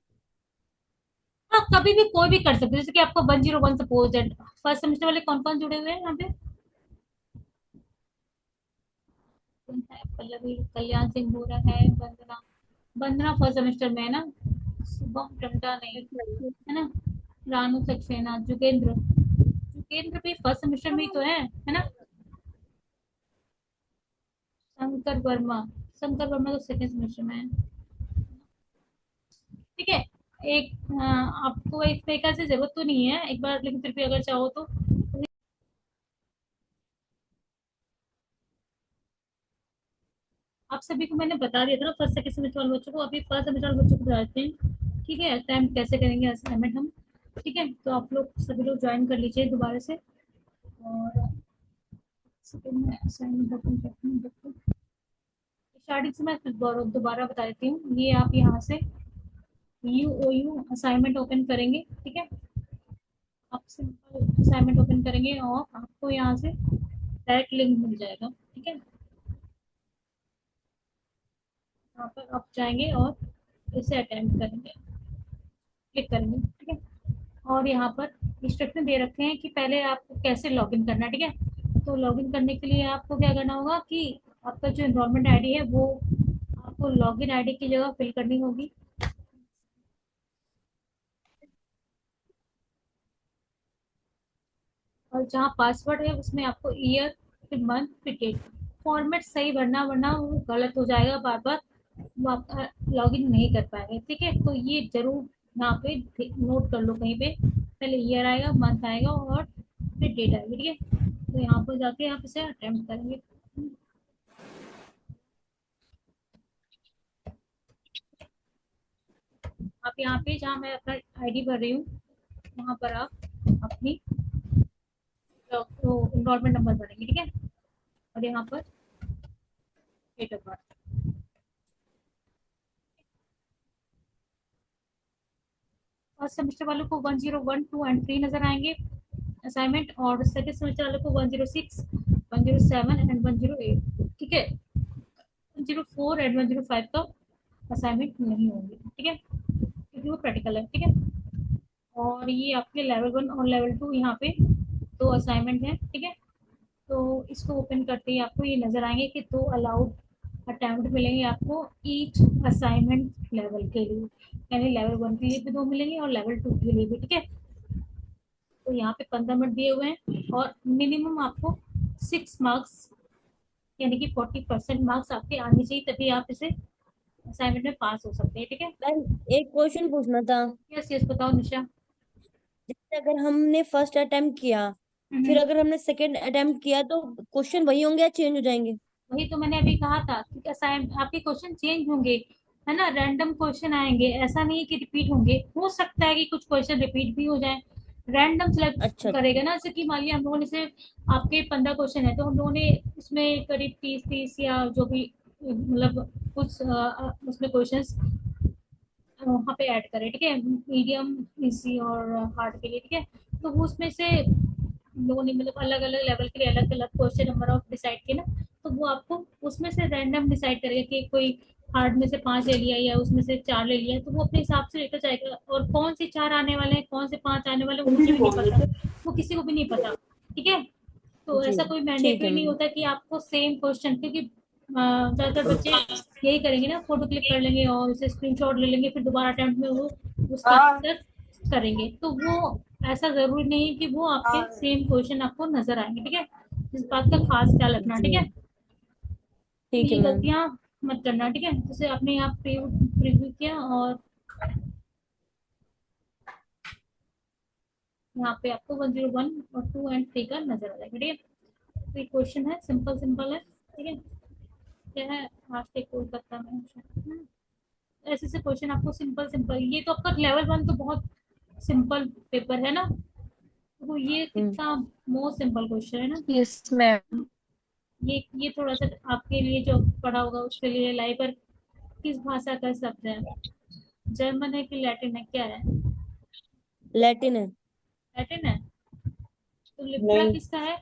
हाँ, कभी भी कोई भी कर सकते हैं, जैसे कि आपको 101 सपोज दैट, फर्स्ट सेमेस्टर वाले कौन कौन जुड़े हुए हैं यहाँ पे। कौन है, पल्लवी, कल्याण सिंह बोरा है, वंदना, वंदना फर्स्ट सेमेस्टर में है ना, शुभम टंटा नहीं है ना, रानू सक्सेना, जुगेंद्र, जुगेंद्र भी फर्स्ट सेमेस्टर में ही तो है ना, शंकर वर्मा, शंकर वर्मा तो सेकंड सेमेस्टर में है। ठीक है, एक आपको एक तरीका से जरूरत तो नहीं है, एक बार लेकिन फिर भी अगर चाहो तो आप सभी को मैंने बता दिया था ना, फर्स्ट सेकंड सेमेस्टर वाले बच्चों को, अभी फर्स्ट सेमेस्टर वाले बच्चों को बताते हैं। ठीक है, अटेम्प्ट कैसे करेंगे असाइनमेंट हम। ठीक है, तो आप लोग सभी लोग ज्वाइन कर लीजिए दोबारा से, और सेकंड में असाइनमेंट ओपन करते हैं। स्टार्टिंग से मैं दोबारा बता देती हूँ, ये आप यहाँ से यू असाइनमेंट ओपन करेंगे। ठीक है, आप सिंपल असाइनमेंट ओपन करेंगे और आपको यहाँ से डायरेक्ट लिंक मिल जाएगा। ठीक है, यहाँ पर आप जाएंगे और इसे अटेम्प्ट करेंगे, क्लिक करेंगे। ठीक है, और यहाँ पर इंस्ट्रक्शन दे रखे हैं कि पहले आपको कैसे लॉगिन करना है। ठीक है, तो लॉगिन करने के लिए आपको क्या करना होगा कि आपका जो एनरोलमेंट आईडी है वो आपको लॉगिन आईडी की जगह फिल करनी होगी। और जहाँ पासवर्ड है उसमें आपको ईयर, फिर मंथ, फिर डेट, फॉर्मेट सही भरना, वरना वो गलत हो जाएगा, बार बार वो आपका लॉगिन नहीं कर पाएंगे। ठीक है, तो ये जरूर यहाँ पे नोट कर लो कहीं पे, पहले ईयर आएगा, मंथ आएगा और फिर डेट आएगी। ठीक है, तो यहाँ पर जाके आप इसे अटेम्प्ट करेंगे। आप यहाँ पे जहाँ मैं अपना आईडी भर रही हूँ वहाँ पर आप अपनी एनरोलमेंट नंबर भरेंगे। ठीक है, और यहाँ पर date of birth. First semester वालों को 101, 2 एंड 3 नजर आएंगे असाइनमेंट, और सेकंड सेमेस्टर वालों को 106, 107 एंड 108। ठीक है, 104 एंड 105 का असाइनमेंट नहीं होंगे। ठीक है, क्योंकि वो प्रैक्टिकल है। ठीक है, और ये आपके लेवल 1 और लेवल 2 यहाँ पे दो असाइनमेंट है। ठीक है, तो इसको ओपन करते ही आपको ये नजर आएंगे कि दो अलाउड अटेम्प्ट मिलेंगे आपको ईच असाइनमेंट लेवल के लिए, यानी लेवल 1 के लिए भी दो मिलेंगे और लेवल 2 के लिए भी। ठीक है, तो यहाँ पे 15 मिनट दिए हुए हैं और मिनिमम आपको 6 मार्क्स, यानी कि 40% मार्क्स आपके आने चाहिए, तभी आप इसे असाइनमेंट में पास हो सकते हैं। ठीक है, मैम एक क्वेश्चन पूछना था। यस यस, बताओ निशा। जैसे अगर हमने फर्स्ट अटेम्प्ट किया, फिर हम्म, अगर हमने सेकंड अटेम्प्ट किया तो क्वेश्चन वही होंगे या चेंज हो जाएंगे? वही तो मैंने अभी कहा था कि असाइनमेंट आपके क्वेश्चन चेंज होंगे, है ना, रैंडम क्वेश्चन आएंगे, ऐसा नहीं कि रिपीट होंगे, हो सकता है कि कुछ क्वेश्चन रिपीट भी हो जाए, रैंडम अच्छा सिलेक्ट अच्छा। करेगा ना, जैसे कि मान लिया हम लोगों ने से आपके 15 क्वेश्चन है, तो हम लोगों ने इसमें करीब 30 या जो भी मतलब कुछ उसमें क्वेश्चंस वहाँ पे ऐड करें। ठीक है, मीडियम, इजी और हार्ड के लिए। ठीक है, तो वो उसमें से हम लोगों ने मतलब अलग अलग लेवल के लिए अलग अलग क्वेश्चन नंबर ऑफ डिसाइड किए ना, तो वो आपको उसमें से रैंडम डिसाइड करेगा कि कोई हार्ड में से 5 ले लिया या उसमें से 4 ले लिया, तो वो अपने हिसाब से लेकर जाएगा, और कौन से 4 आने वाले हैं, कौन से 5 आने वाले हैं, वो मुझे भी नहीं पता, वो किसी को भी नहीं पता। ठीक है, तो जी ऐसा कोई ठीक है मैंडेटरी नहीं मैम। होता कि आपको सेम क्वेश्चन, क्योंकि ज्यादातर बच्चे यही करेंगे ना, फोटो क्लिक कर लेंगे और उसे स्क्रीनशॉट ले लेंगे, फिर दोबारा अटेम्प्ट में वो उसका आंसर करेंगे, तो वो ऐसा जरूरी नहीं है कि वो आपके सेम क्वेश्चन आपको नजर आएंगे। ठीक है, इस बात का खास ख्याल रखना। ठीक जी है, तो ठीक है ये मैम। गलतियां मत करना। ठीक है, जैसे आपने यहाँ प्रीव्यू किया और यहाँ पे आपको 101 और 2 एंड 3 का नजर आ जाएगा। ठीक है, तो ये क्वेश्चन है, सिंपल सिंपल है। ठीक है, क्या है, आज से कोलकाता में ऐसे से क्वेश्चन आपको सिंपल सिंपल, ये तो आपका लेवल 1 तो बहुत सिंपल पेपर है ना, तो ये हम्म। कितना मोस्ट सिंपल क्वेश्चन है ना। Yes ma'am. ये थोड़ा सा आपके लिए जो पढ़ा होगा उसके लिए लाई पर, किस भाषा का शब्द है, जर्मन है कि लैटिन है, क्या है, लैटिन है। लैटिन है, तो लिब्रा नहीं किसका है,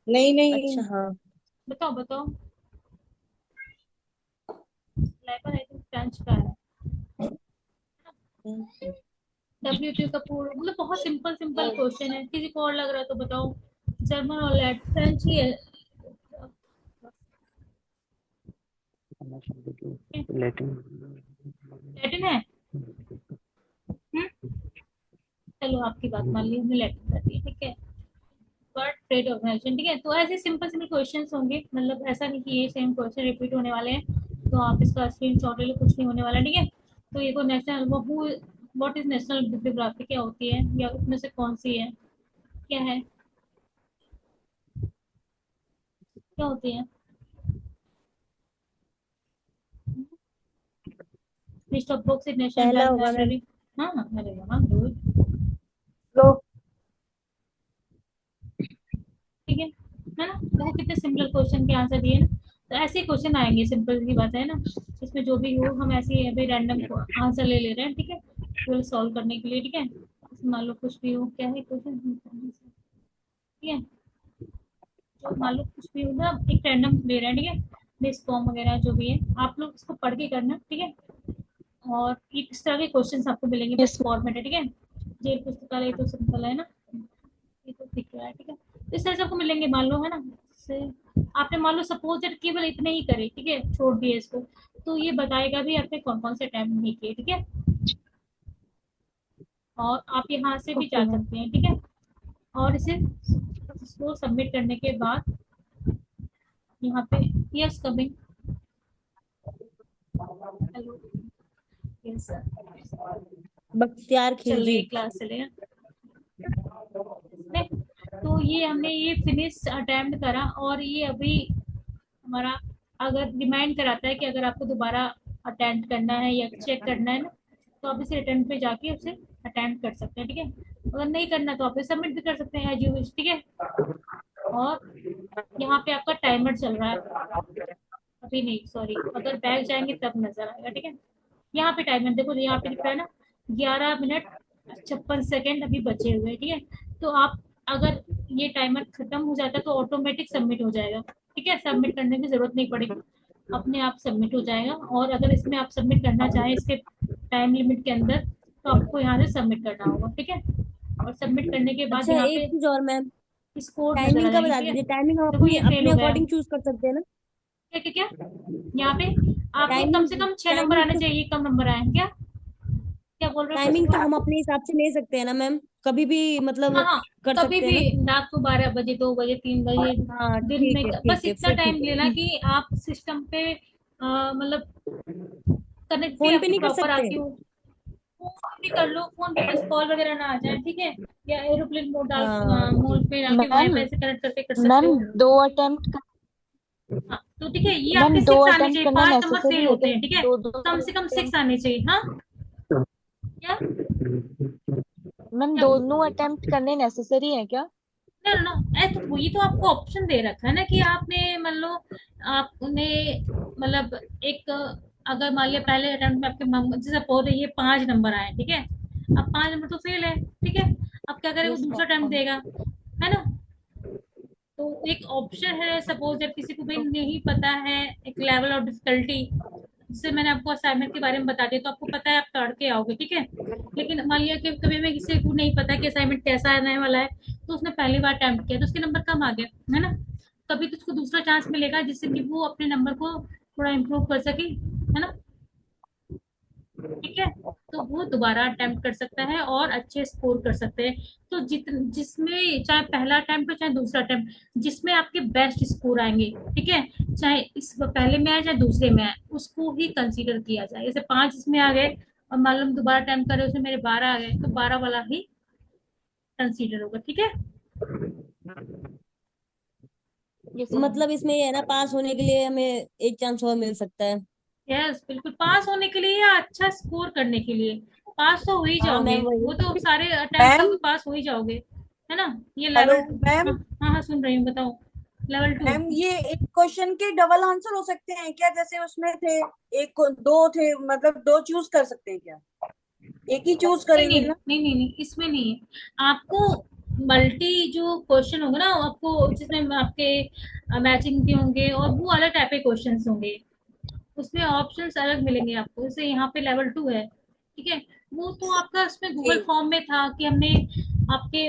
नहीं नहीं। अच्छा हाँ। बताओ बताओ, लाई पर आई थिंक फ्रेंच का है, हम्म। WTO का पूर्ण मतलब बहुत सिंपल सिंपल क्वेश्चन है, किसी को और लग रहा है तो बताओ, जर्मन और लैट फ्रेंच ही है। लैटिन है। चलो आपकी बात मान ली, हमने लैटिन कर दी, ठीक है। वर्ल्ड ट्रेड ऑर्गेनाइजेशन, ठीक है। तो ऐसे सिंपल सिंपल क्वेश्चंस होंगे, मतलब ऐसा नहीं कि ये सेम क्वेश्चन रिपीट होने वाले हैं, तो आप इसका स्क्रीनशॉट ले लो, कुछ नहीं होने वाला, ठीक है। तो ये तो नेशनल वो व्हाट इज नेशनल बिब्लियोग्राफी क्या होती है, या उसमें से कौन सी है, क्या है, क्या होती है। List of books in national पहला होगा मैम। लाइब्रेरी। हाँ हाँ, अरे वाह, गुड, लो ठीक है ना। देखो कितने सिंपल क्वेश्चन के आंसर दिए ना। तो ऐसे क्वेश्चन आएंगे, सिंपल सी बात है ना। इसमें जो भी हो, हम ऐसे ही अभी रैंडम आंसर ले ले रहे हैं, ठीक है, केवल सॉल्व करने के लिए, ठीक है। इसमें मान लो कुछ भी हो, क्या है क्वेश्चन, ठीक है। जो मान लो कुछ भी हो ना, एक रैंडम ले रहे हैं, ठीक है। लिस्ट फॉर्म वगैरह जो भी है, आप लोग इसको पढ़ के करना, ठीक है। और ये किस तरह के क्वेश्चन आपको मिलेंगे, बस फॉर्मेट है, ठीक है। जेल पुस्तकालय तो सिंपल है ना, ये तो दिख रहा है, ठीक है। तो इस तरह से आपको मिलेंगे, मान लो, है ना। से आपने मान लो सपोज दैट केवल इतने ही करे, ठीक है, छोड़ दिए इसको, तो ये बताएगा भी आपने कौन कौन से अटेम्प्ट नहीं किए, ठीक है। और आप यहाँ से भी ओके जा मैम। सकते हैं, ठीक है। और इसको सबमिट करने के बाद यहाँ पे yes coming, hello, yes sir, Bakhtiyar चल रही खिलजी। है क्लास, चलेगा। तो ये हमने ये फिनिश अटेम्प्ट करा, और ये अभी हमारा अगर रिमाइंड कराता है कि अगर आपको दोबारा अटेम्प्ट करना है या चेक करना है ना, तो आप इसे रिटर्न पे जाके उसे अटेम्प्ट कर सकते हैं, ठीक है। अगर नहीं करना तो आप इसे सबमिट भी कर सकते हैं एज यू विश, ठीक है। और यहाँ पे आपका टाइमर चल रहा है, अभी नहीं, सॉरी, अगर बैक जाएंगे तब नजर आएगा, ठीक है। यहाँ पे टाइमर देखो, यहाँ पे लिख रहा है ना, 11 मिनट 56 सेकेंड अभी बचे हुए हैं, ठीक है। तो आप अगर ये टाइमर खत्म हो जाता है तो ऑटोमेटिक सबमिट हो जाएगा, ठीक है। सबमिट करने की जरूरत नहीं पड़ेगी, अपने आप सबमिट हो जाएगा। और अगर इसमें आप सबमिट करना चाहें इसके टाइम लिमिट के अंदर, तो आपको यहाँ से सबमिट करना होगा, ठीक है। और सबमिट करने के बाद अच्छा, यहाँ एक पे चीज और मैम, स्कोर नजर आ टाइमिंग का जाएंगे, बता ठीक है। दीजिए। टाइमिंग हम देखो अपनी ये फेल अपने हो गया, अकॉर्डिंग चूज कर सकते हैं ना? क्या क्या क्या, यहाँ पे आपको कम से टाइमिंग कम 6 नंबर टाइमिंग आने तो चाहिए, कम नंबर आए हैं क्या, क्या बोल रहे हो, टाइमिंग तो कुछ। हम अपने हिसाब से ले सकते हैं ना मैम, कभी भी मतलब हाँ हाँ, कर कभी सकते हैं भी, ना? रात को 12 बजे, 2 बजे, 3 बजे, हाँ दिन ठीक में, है, बस ठीक है, इतना फिर ठीक टाइम है। लेना कि आप सिस्टम पे मतलब कनेक्टिविटी फोन पे आपकी नहीं कर प्रॉपर सकते? आती हो। फोन भी कर लो, फोन पे बस कॉल वगैरह ना आ जाए, ठीक है। या एरोप्लेन मोड डाल, हाँ ठीक मोड पे डाल के मैम वाईफाई से कनेक्ट करके कर सकते मैम हो। दो अटेम्प्ट हाँ, तो ठीक है, ये मैम आपके दो 6 आने अटेम्प्ट चाहिए, करना 5 नंबर फेल नेसेसरी है होते क्या? हैं, ठीक है। दो दो कम से कम 6 अटेम्प्ट। आने चाहिए, हाँ। क्या मैम क्या दोनों अटेम्प्ट करने नेसेसरी है क्या? ना ना, तो वही तो आपको ऑप्शन दे रखा है ना, कि आपने मान लो, आपने मतलब एक, अगर मान लिया पहले अटेम्प्ट में आपके जैसे सपोज ये 5 नंबर आए, ठीक है। अब 5 नंबर तो फेल है, ठीक है। अब क्या करेगा, वो यस दूसरा अटेम्प्ट मैम। देगा, है ना। तो एक ऑप्शन है, सपोज जब किसी को भी नहीं पता है एक लेवल ऑफ डिफिकल्टी, जैसे मैंने आपको असाइनमेंट के बारे में बता दिया, तो आपको पता है आप पढ़ के आओगे, ठीक है। लेकिन मान लिया कि कभी में किसी को नहीं पता कि असाइनमेंट कैसा आने वाला है, तो उसने पहली बार अटेम्प्ट किया तो उसके नंबर कम आ गया, है ना। कभी तो उसको दूसरा चांस मिलेगा जिससे कि वो अपने नंबर को थोड़ा इम्प्रूव कर सके, है ना, ठीक है। तो वो दोबारा अटेम्प्ट कर सकता है और अच्छे स्कोर कर सकते हैं। तो जिसमें चाहे पहला अटेम्प्ट हो चाहे दूसरा अटेम्प्ट, जिसमें आपके बेस्ट स्कोर आएंगे, ठीक है, चाहे इस पहले में आए चाहे दूसरे में आए, उसको ही कंसीडर किया जाए। जैसे 5 इसमें आ गए और मालूम दोबारा अटेम्प्ट करे उसमें मेरे 12 आ गए, तो 12 वाला ही कंसीडर होगा, ठीक है। Yes ma'am. मतलब इसमें ये है ना, पास होने के लिए हमें एक चांस और मिल सकता है। यस बिल्कुल, पास होने के लिए या अच्छा स्कोर करने के लिए, पास तो हो ही हाँ जाओगे, मैम वही। वो तो सारे अटेम्प्ट मैम दोगे पास हो ही जाओगे, है ना। ये हेलो लेवल, हाँ मैम। हाँ हाँ, सुन रही हूँ, बताओ। लेवल 2। मैम ये एक क्वेश्चन के डबल आंसर हो सकते हैं क्या? जैसे उसमें थे दो थे, मतलब दो चूज कर सकते हैं क्या? एक ही चूज नहीं नहीं करेंगे ना? नहीं नहीं नहीं, इसमें नहीं है। आपको मल्टी जो क्वेश्चन होंगे ना, आपको जिसमें आपके मैचिंग के होंगे और वो अलग टाइप के क्वेश्चंस होंगे, उसमें ऑप्शंस अलग मिलेंगे आपको। जैसे यहाँ पे लेवल 2 है, ठीक है। वो तो आपका उसमें गूगल ठीक। फॉर्म में था कि हमने आपके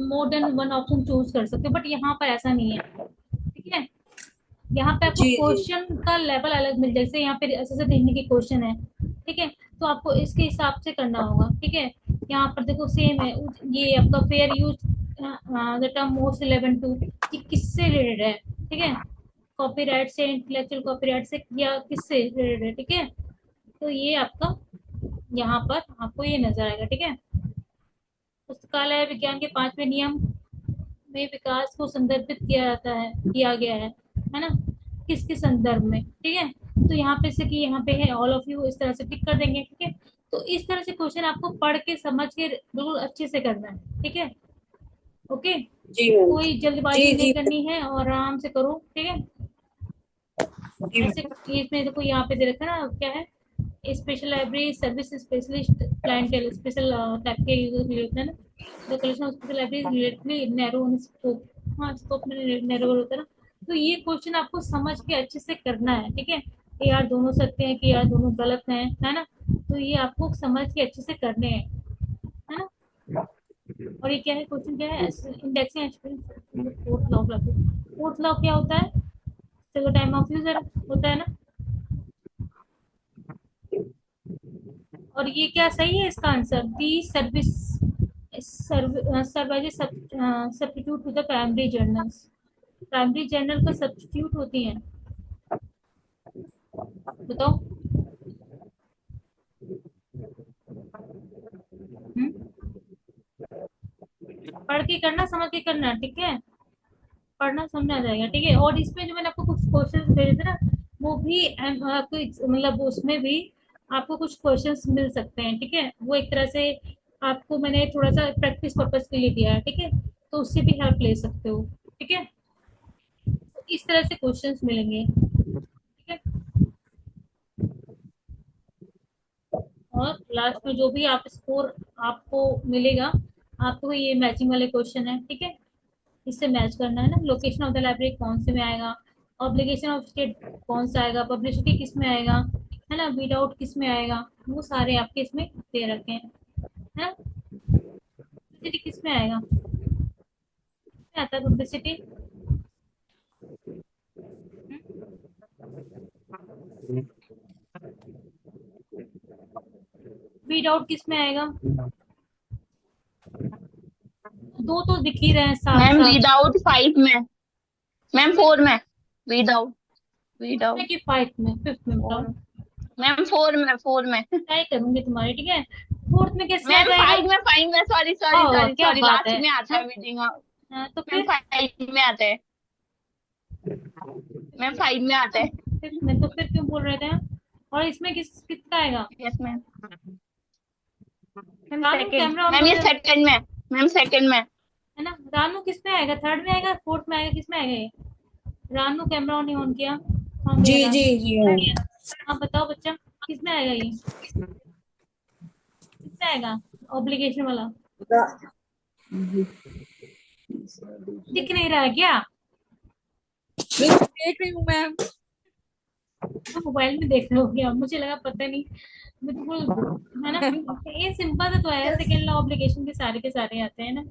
more than one option choose कर सकते, बट यहाँ पर ऐसा नहीं है, ठीक है। यहाँ पे आपको जी जी क्वेश्चन का लेवल अलग मिल जाए, जैसे यहाँ पे ऐसे ऐसे देखने के क्वेश्चन है, ठीक है, तो आपको इसके हिसाब से करना होगा, ठीक है। यहाँ पर देखो सेम है, ये आपका fair use the term most 11 to, ये किससे रिलेटेड है, ठीक है, कॉपीराइट से, इंटेलेक्चुअल कॉपीराइट से, या किससे रिलेटेड है, ठीक है। तो ये आपका यहाँ पर आपको ये नजर आएगा, ठीक है। पुस्तकालय विज्ञान के 5वें नियम में विकास को संदर्भित किया जाता है, किया गया है ना, किसके संदर्भ में, ठीक है। तो यहाँ पे से कि यहाँ पे है ऑल ऑफ यू, इस तरह से टिक कर देंगे, ठीक है। तो इस तरह से क्वेश्चन आपको पढ़ के समझ के बिल्कुल अच्छे से करना है, ठीक है। ओके, जी मैम। कोई जल्दबाजी जी नहीं जी करनी है और आराम से करो, ठीक है। जी ऐसे इसमें देखो यहाँ पे दे रखा है ना, क्या है, special library service specialist clientele, special type के यूजर के लिए होता है ना, the collection of special library relatedly narrow in scope, हाँ स्कोप में नैरो होता है ना। तो ये क्वेश्चन आपको समझ के अच्छे से करना है, ठीक है। कि यार दोनों सत्य है कि यार दोनों गलत हैं, है ना। तो ये आपको समझ के अच्छे से करने हैं, है ना। और ये क्या है, क्वेश्चन क्या है, इंडेक्सिंग एक्सपीरियंस, फोर्थ लॉ क्या होता है, चलो टाइम ऑफ यूजर होता है ना। और ये क्या सही है इसका answer, the service serve as substitute to the primary journals, primary journal का सब्स्टिट्यूट होती हैं, बताओ। पढ़ के करना, समझ के करना, ठीक है। पढ़ना समझ आ जाएगा, ठीक है। और इसमें जो मैंने आपको कुछ क्वेश्चन भेजे थे ना, वो भी आपको मतलब उसमें भी आपको कुछ क्वेश्चंस मिल सकते हैं, ठीक है। वो एक तरह से आपको मैंने थोड़ा सा प्रैक्टिस पर्पज के लिए दिया है, ठीक है। तो उससे भी हेल्प ले सकते हो, ठीक है। तो इस तरह से क्वेश्चंस मिलेंगे, ठीक है। और लास्ट में जो भी आप स्कोर आपको मिलेगा, आपको ये मैचिंग वाले क्वेश्चन है, ठीक है। इससे मैच करना है ना, लोकेशन ऑफ द लाइब्रेरी कौन से में आएगा, ऑब्लिगेशन ऑफ स्टेट कौन सा आएगा, पब्लिसिटी किस में आएगा, है ना, वीड आउट किस में आएगा, वो सारे आपके इसमें दे रखे हैं, है ना। पब्लिसिटी किस में आएगा, किसमें आता है पब्लिसिटी, वीड आउट किस में आएगा, दो तो दिख ही रहे हैं साफ मैम साफ। विदाउट 5 में, मैम 4 में, विदाउट विदाउट कि 5 में, 5th में बताओ। मैम 4 में, 4 में ट्राई करूंगी तुम्हारी, ठीक है। 4th में कैसे आ मैम जाएगा, 5 में, 5 में, सॉरी सॉरी होगा सॉरी क्या सॉरी, बात लास्ट है। में आता हाँ, है मीटिंग। हाँ, तो मैम फिर 5 में आता है, मैम 5 में आता है। 5th में, तो फिर क्यों बोल रहे थे हम? और इसमें किसका आएगा, yes ma'am. Ma'am Ranu second, camera on ma'am ये करो, सेकंड में, मैम सेकंड में। है ना। रानू किस में आएगा, 3rd में आएगा, 4th में आएगा, किस में आएगा ये? रानू कैमरा ऑन नहीं ऑन किया, हाँ जी गया जी रानू। जी मैम। हाँ बताओ बच्चा, किस में आएगा ये, किस में आएगा, ऑब्लिगेशन वाला, दिख नहीं रहा है क्या? देख रही हूँ मैम। तो मोबाइल में देख रहे हो क्या, मुझे लगा पता नहीं, बिल्कुल, है ना। ये सिंपल तो है, सेकेंड लॉ ऑब्लिगेशन के सारे आते हैं ना, है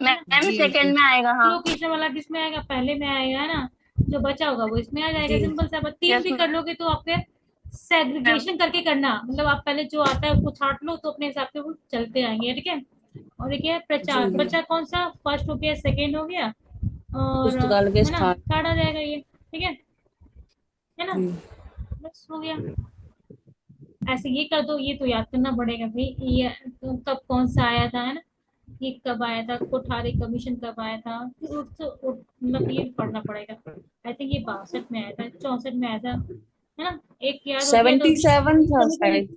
ना। मैम जी सेकंड जी में आएगा, हाँ। लोकेशन वाला किस में आएगा, पहले में आएगा, है ना। जो बचा होगा वो इसमें आ जाएगा, जी सिंपल सा बात। 3 यस भी कर लोगे तो आपके मैम। सेग्रीगेशन करके करना, मतलब आप पहले जो आता है उसको छाट लो, तो अपने हिसाब से वो चलते आएंगे, ठीक है। और एक है प्रचार, जी बचा कौन सा, फर्स्ट हो गया, सेकेंड हो गया, और पुस्तकालय के है ना, स्थान। थर्ड आ जाएगा ये, ठीक है ना। जी बस हो गया। ऐसे ये कर दो, ये तो याद करना पड़ेगा भाई, ये तो कब कौन सा आया था, है ना। ये कब आया था, कोठारी कमीशन कब आया था, मतलब ये भी पढ़ना पड़ेगा। आई थिंक ये 62 में आया था, 64 में आया था, है ना। एक याद हो गया तो 77 था शायद।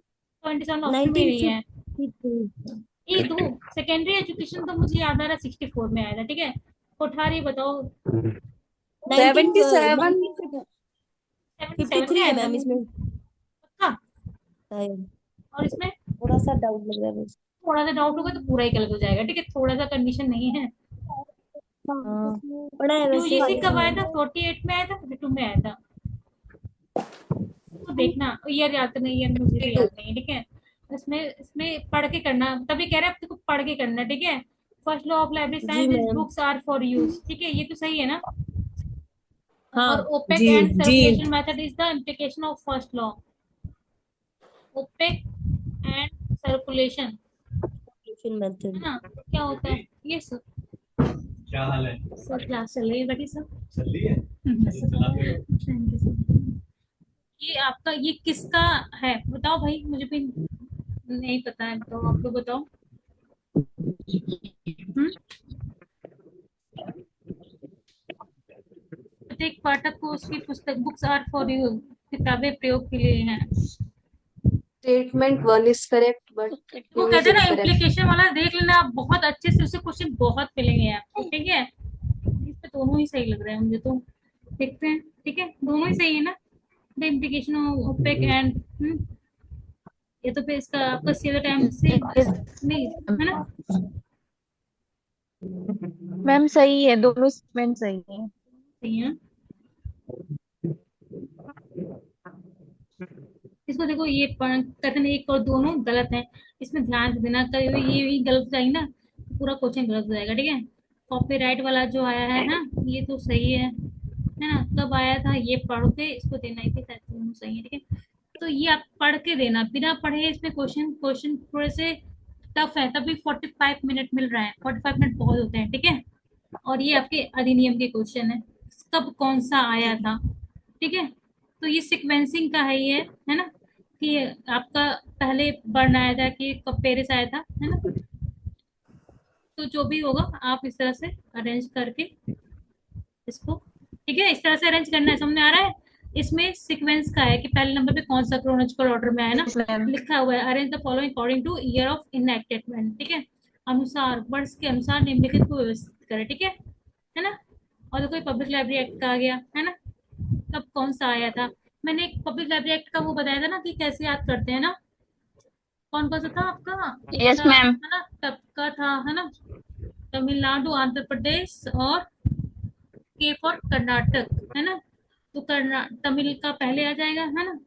27 ऑप्शन में नहीं है। 1952 ये दो सेकेंडरी एजुकेशन तो मुझे याद आ रहा है 64 में आया था, ठीक है। कोठारी बताओ, 77 77 में 53 आया है था मैम इसमें पक्का। शायद, और इसमें थोड़ा सा डाउट लग रहा है बस। थोड़ा सा डाउट होगा तो पूरा ही गलत हो जाएगा, ठीक है, थोड़ा सा कंडीशन नहीं है। हाँ पढ़ा है वैसे यूजीसी कब आया इसमें। था, 48 में आया था, 52 में आया था, तो देखना ईयर याद करना, ईयर मुझे भी याद नहीं है, ठीक है। इसमें इसमें पढ़ के करना, तभी कह रहे हैं आपको पढ़ के करना, ठीक है। फर्स्ट लॉ ऑफ लाइब्रेरी जी science, this ma'am. Books are for use, ठीक है, ये तो सही है ना। हाँ और ओपेक जी एंड जी circulation method is the implication of first law. OPAC and circulation, है मेथड। ना, क्या होता है ये सब। क्या हाल है? सर क्लास चल रही है बेटी सब। चल रही है? चलाते रहो। Thank you sir. ये आपका ये किसका है बताओ भाई, मुझे भी नहीं पता है, तो आप लोग बताओ। हम्म, प्रत्येक पाठक को उसकी पुस्तक बुक्स आर फॉर यू, किताबें प्रयोग के लिए हैं। Statement one is correct but वो टू इज कहते हैं ना इनकरेक्ट। इम्प्लीकेशन वाला, देख लेना आप बहुत अच्छे से, उससे क्वेश्चन बहुत मिलेंगे आपको, ठीक है। इस पे दोनों ही सही लग रहे हैं मुझे तो, देखते हैं, ठीक है, दोनों ही सही है ना। The implication of opaque and, ये तो फिर इसका आपका सीधा टाइम से नहीं है ना। मैम सही है, दोनों स्टेटमेंट सही है। सही है। इसको देखो, ये कथन एक और दोनों गलत है, इसमें ध्यान से देना, कभी भी ये गलत जाएगी ना तो पूरा क्वेश्चन गलत हो जाएगा, ठीक है। कॉपीराइट वाला जो आया है ना, ये तो सही है ना, कब आया था ये पढ़ के इसको देना ही था, दोनों सही है, ठीक है। तो ये आप पढ़ के देना, बिना पढ़े इसमें क्वेश्चन क्वेश्चन थोड़े से टफ है, तभी 45 मिनट मिल रहा है, 45 मिनट बहुत होते हैं, ठीक है। और ये आपके अधिनियम के क्वेश्चन है, कब कौन सा आया था, ठीक है। तो ये सिक्वेंसिंग का है, ये है ना, कि आपका पहले वर्ण आया था कि कब पेरिस आया था, है ना। तो जो भी होगा आप इस तरह से अरेंज करके इसको, ठीक है, इस तरह से अरेंज करना है, समझ में आ रहा है। इसमें सीक्वेंस का है कि पहले नंबर पे कौन सा क्रोनोलॉजिकल ऑर्डर में है ना, मैम लिखा हुआ है, arrange the following according to year of enactment, ठीक है, अनुसार वर्ष के अनुसार निम्नलिखित को व्यवस्थित करें, ठीक है ना। और देखो पब्लिक लाइब्रेरी एक्ट का आ गया है ना, कब कौन सा आया था। मैंने एक पब्लिक लाइब्रेरी एक्ट का वो बताया था ना कि कैसे याद करते हैं ना, कौन कौन सा था आपका, यस मैम। है ना, तब का था, है ना, तमिलनाडु, आंध्र प्रदेश और के फॉर कर्नाटक, है ना। तो तमिल का पहले आ जाएगा, है ना,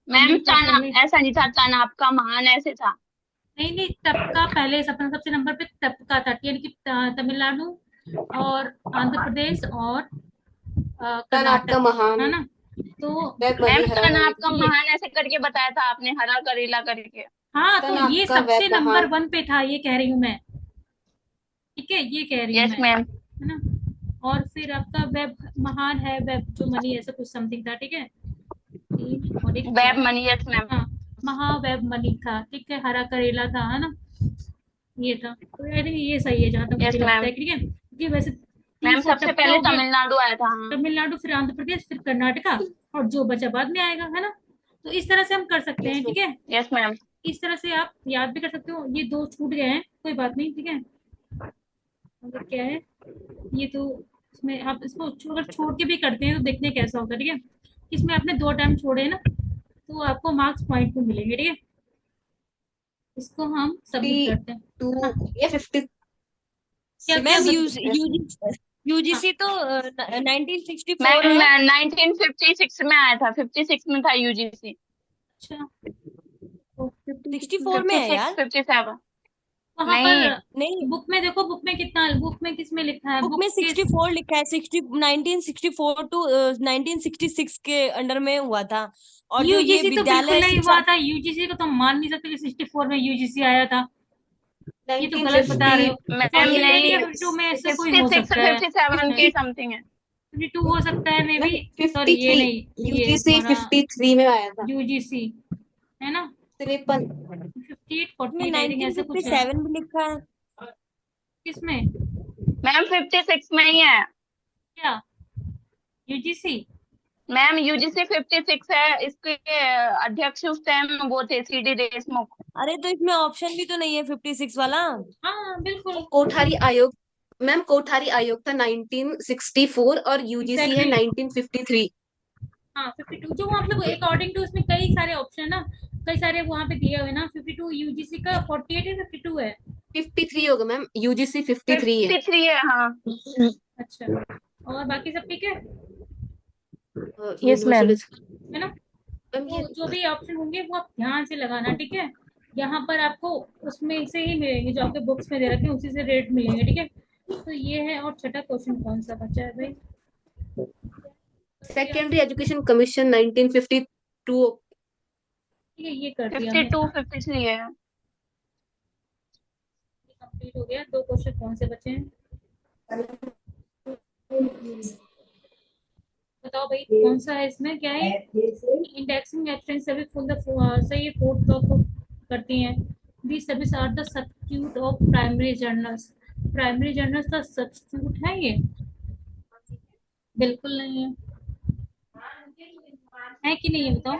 मैम तमिल का तना पहले, ऐसा नहीं था, तना आपका महान ऐसे था। नहीं नहीं, तब का पहले सबसे नंबर पे तब का था, यानी कि तमिलनाडु और आंध्र प्रदेश और कर्नाटक, महान है ना। तो वेब मैम मनी हरा तना मनी। आपका महान ऐसे करके बताया था आपने, हरा करेला करके। हाँ, तो तन ये आपका सबसे वेब नंबर महान। 1 पे था, ये कह रही हूँ मैं, ठीक है, ये कह रही हूँ यस मैं, मैम। है ना। और फिर आपका वेब महान है, वेब जो मनी ऐसा कुछ समथिंग था, ठीक है, 3 और 1 वेब 4, मनी, यस मैम। हाँ, महावेब मनी था, ठीक है, हरा करेला था, है ना, ये था। तो आई थिंक ये सही है जहां तक मुझे यस लगता मैम। है, ठीक है, क्योंकि वैसे मैम 3 4 सबसे टप क्या पहले हो गया, तमिलनाडु आया था, हाँ। तमिलनाडु, फिर आंध्र प्रदेश, फिर कर्नाटका, और जो बचा बाद में आएगा, है ना। तो इस तरह से हम कर सकते हैं, ठीक है। Yes ma'am. इस तरह से आप याद भी कर सकते हो, ये 2 छूट गए हैं, कोई बात नहीं, ठीक है। अगर क्या है, ये तो इसमें आप इसको अगर छोड़ के भी करते हैं तो देखते हैं कैसा होता है, ठीक है। इसमें आपने 2 टाइम छोड़े हैं ना, तो आपको मार्क्स पॉइंट में मिलेंगे, ठीक है। इसको हम सबमिट करते हैं। 52 हाँ, या 50। क्या क्या मैम हाँ, यूजीसी तो 1964 मैम है। 1956 में आया था, 56 में था यूजीसी। अच्छा, तो 64 में है 56 यार। 57 वहां पर नहीं। नहीं, बुक में देखो, बुक में कितना, बुक में किस में लिखा है, बुक बुक में के, 64 लिखा है, 1964 टू 1966 के अंडर में हुआ था। और जो ये यूजीसी तो बिल्कुल विद्यालय नहीं शिक्षा, हुआ था, यूजीसी को तो हम मान नहीं सकते कि 64 में यूजीसी आया था, ये तो गलत बता रहे हो। 1950 मैम 48 नहीं, या 52 में ऐसे कोई हो 56 सकता है, 57 के समथिंग है। 52 हो सकता है मे बी, सॉरी ये 53 नहीं, ये यूजीसी तुम्हारा 53 में आया था। यूजीसी है ना, 53 58 में 48 आई थिंक ऐसा कुछ है, 1957 भी लिखा है। किसमें, मैम 56 में ही है। क्या यूजीसी, मैम यूजीसी 56 है, इसके अध्यक्ष उस टाइम वो थे सीडी देशमुख। अरे तो इसमें ऑप्शन भी तो नहीं है 56 वाला। हाँ बिल्कुल, कोठारी आयोग। मैम कोठारी आयोग था 1964 और यूजीसी है एग्जैक्टली, 1953। हाँ 52 जो आप लोग अकॉर्डिंग टू, इसमें कई सारे ऑप्शन है ना, कई सारे वहां पे दिए हुए ना, 52 यूजीसी का, 48 है, 52 है, 53 होगा मैम, यूजीसी 53 है। 53 है, हाँ। अच्छा, और बाकी सब ठीक है, यस मैम। है ना। मैम तो ये जो भी ऑप्शन होंगे वो आप ध्यान से लगाना, ठीक है। यहाँ पर आपको उसमें से ही मिलेंगे जो आपके बुक्स में दे रखे हैं, उसी से रेट मिलेंगे, ठीक है। तो ये है, और छठा क्वेश्चन कौन सा बचा है भाई, सेकेंडरी एजुकेशन कमीशन 1952। ठीक है, ये कर दिया हमने। 52 53 है। कंप्लीट हो गया। 2 क्वेश्चन कौन से बचे हैं? बताओ भाई, कौन सा है इसमें? क्या है? Indexing abstracts service full the सही है, फोर्थ ब्लॉक को करती हैं। The service are the substitute of primary journals. Primary journals का सब्स्टिट्यूट है ये? बिल्कुल नहीं है। है कि नहीं, ये बताओ।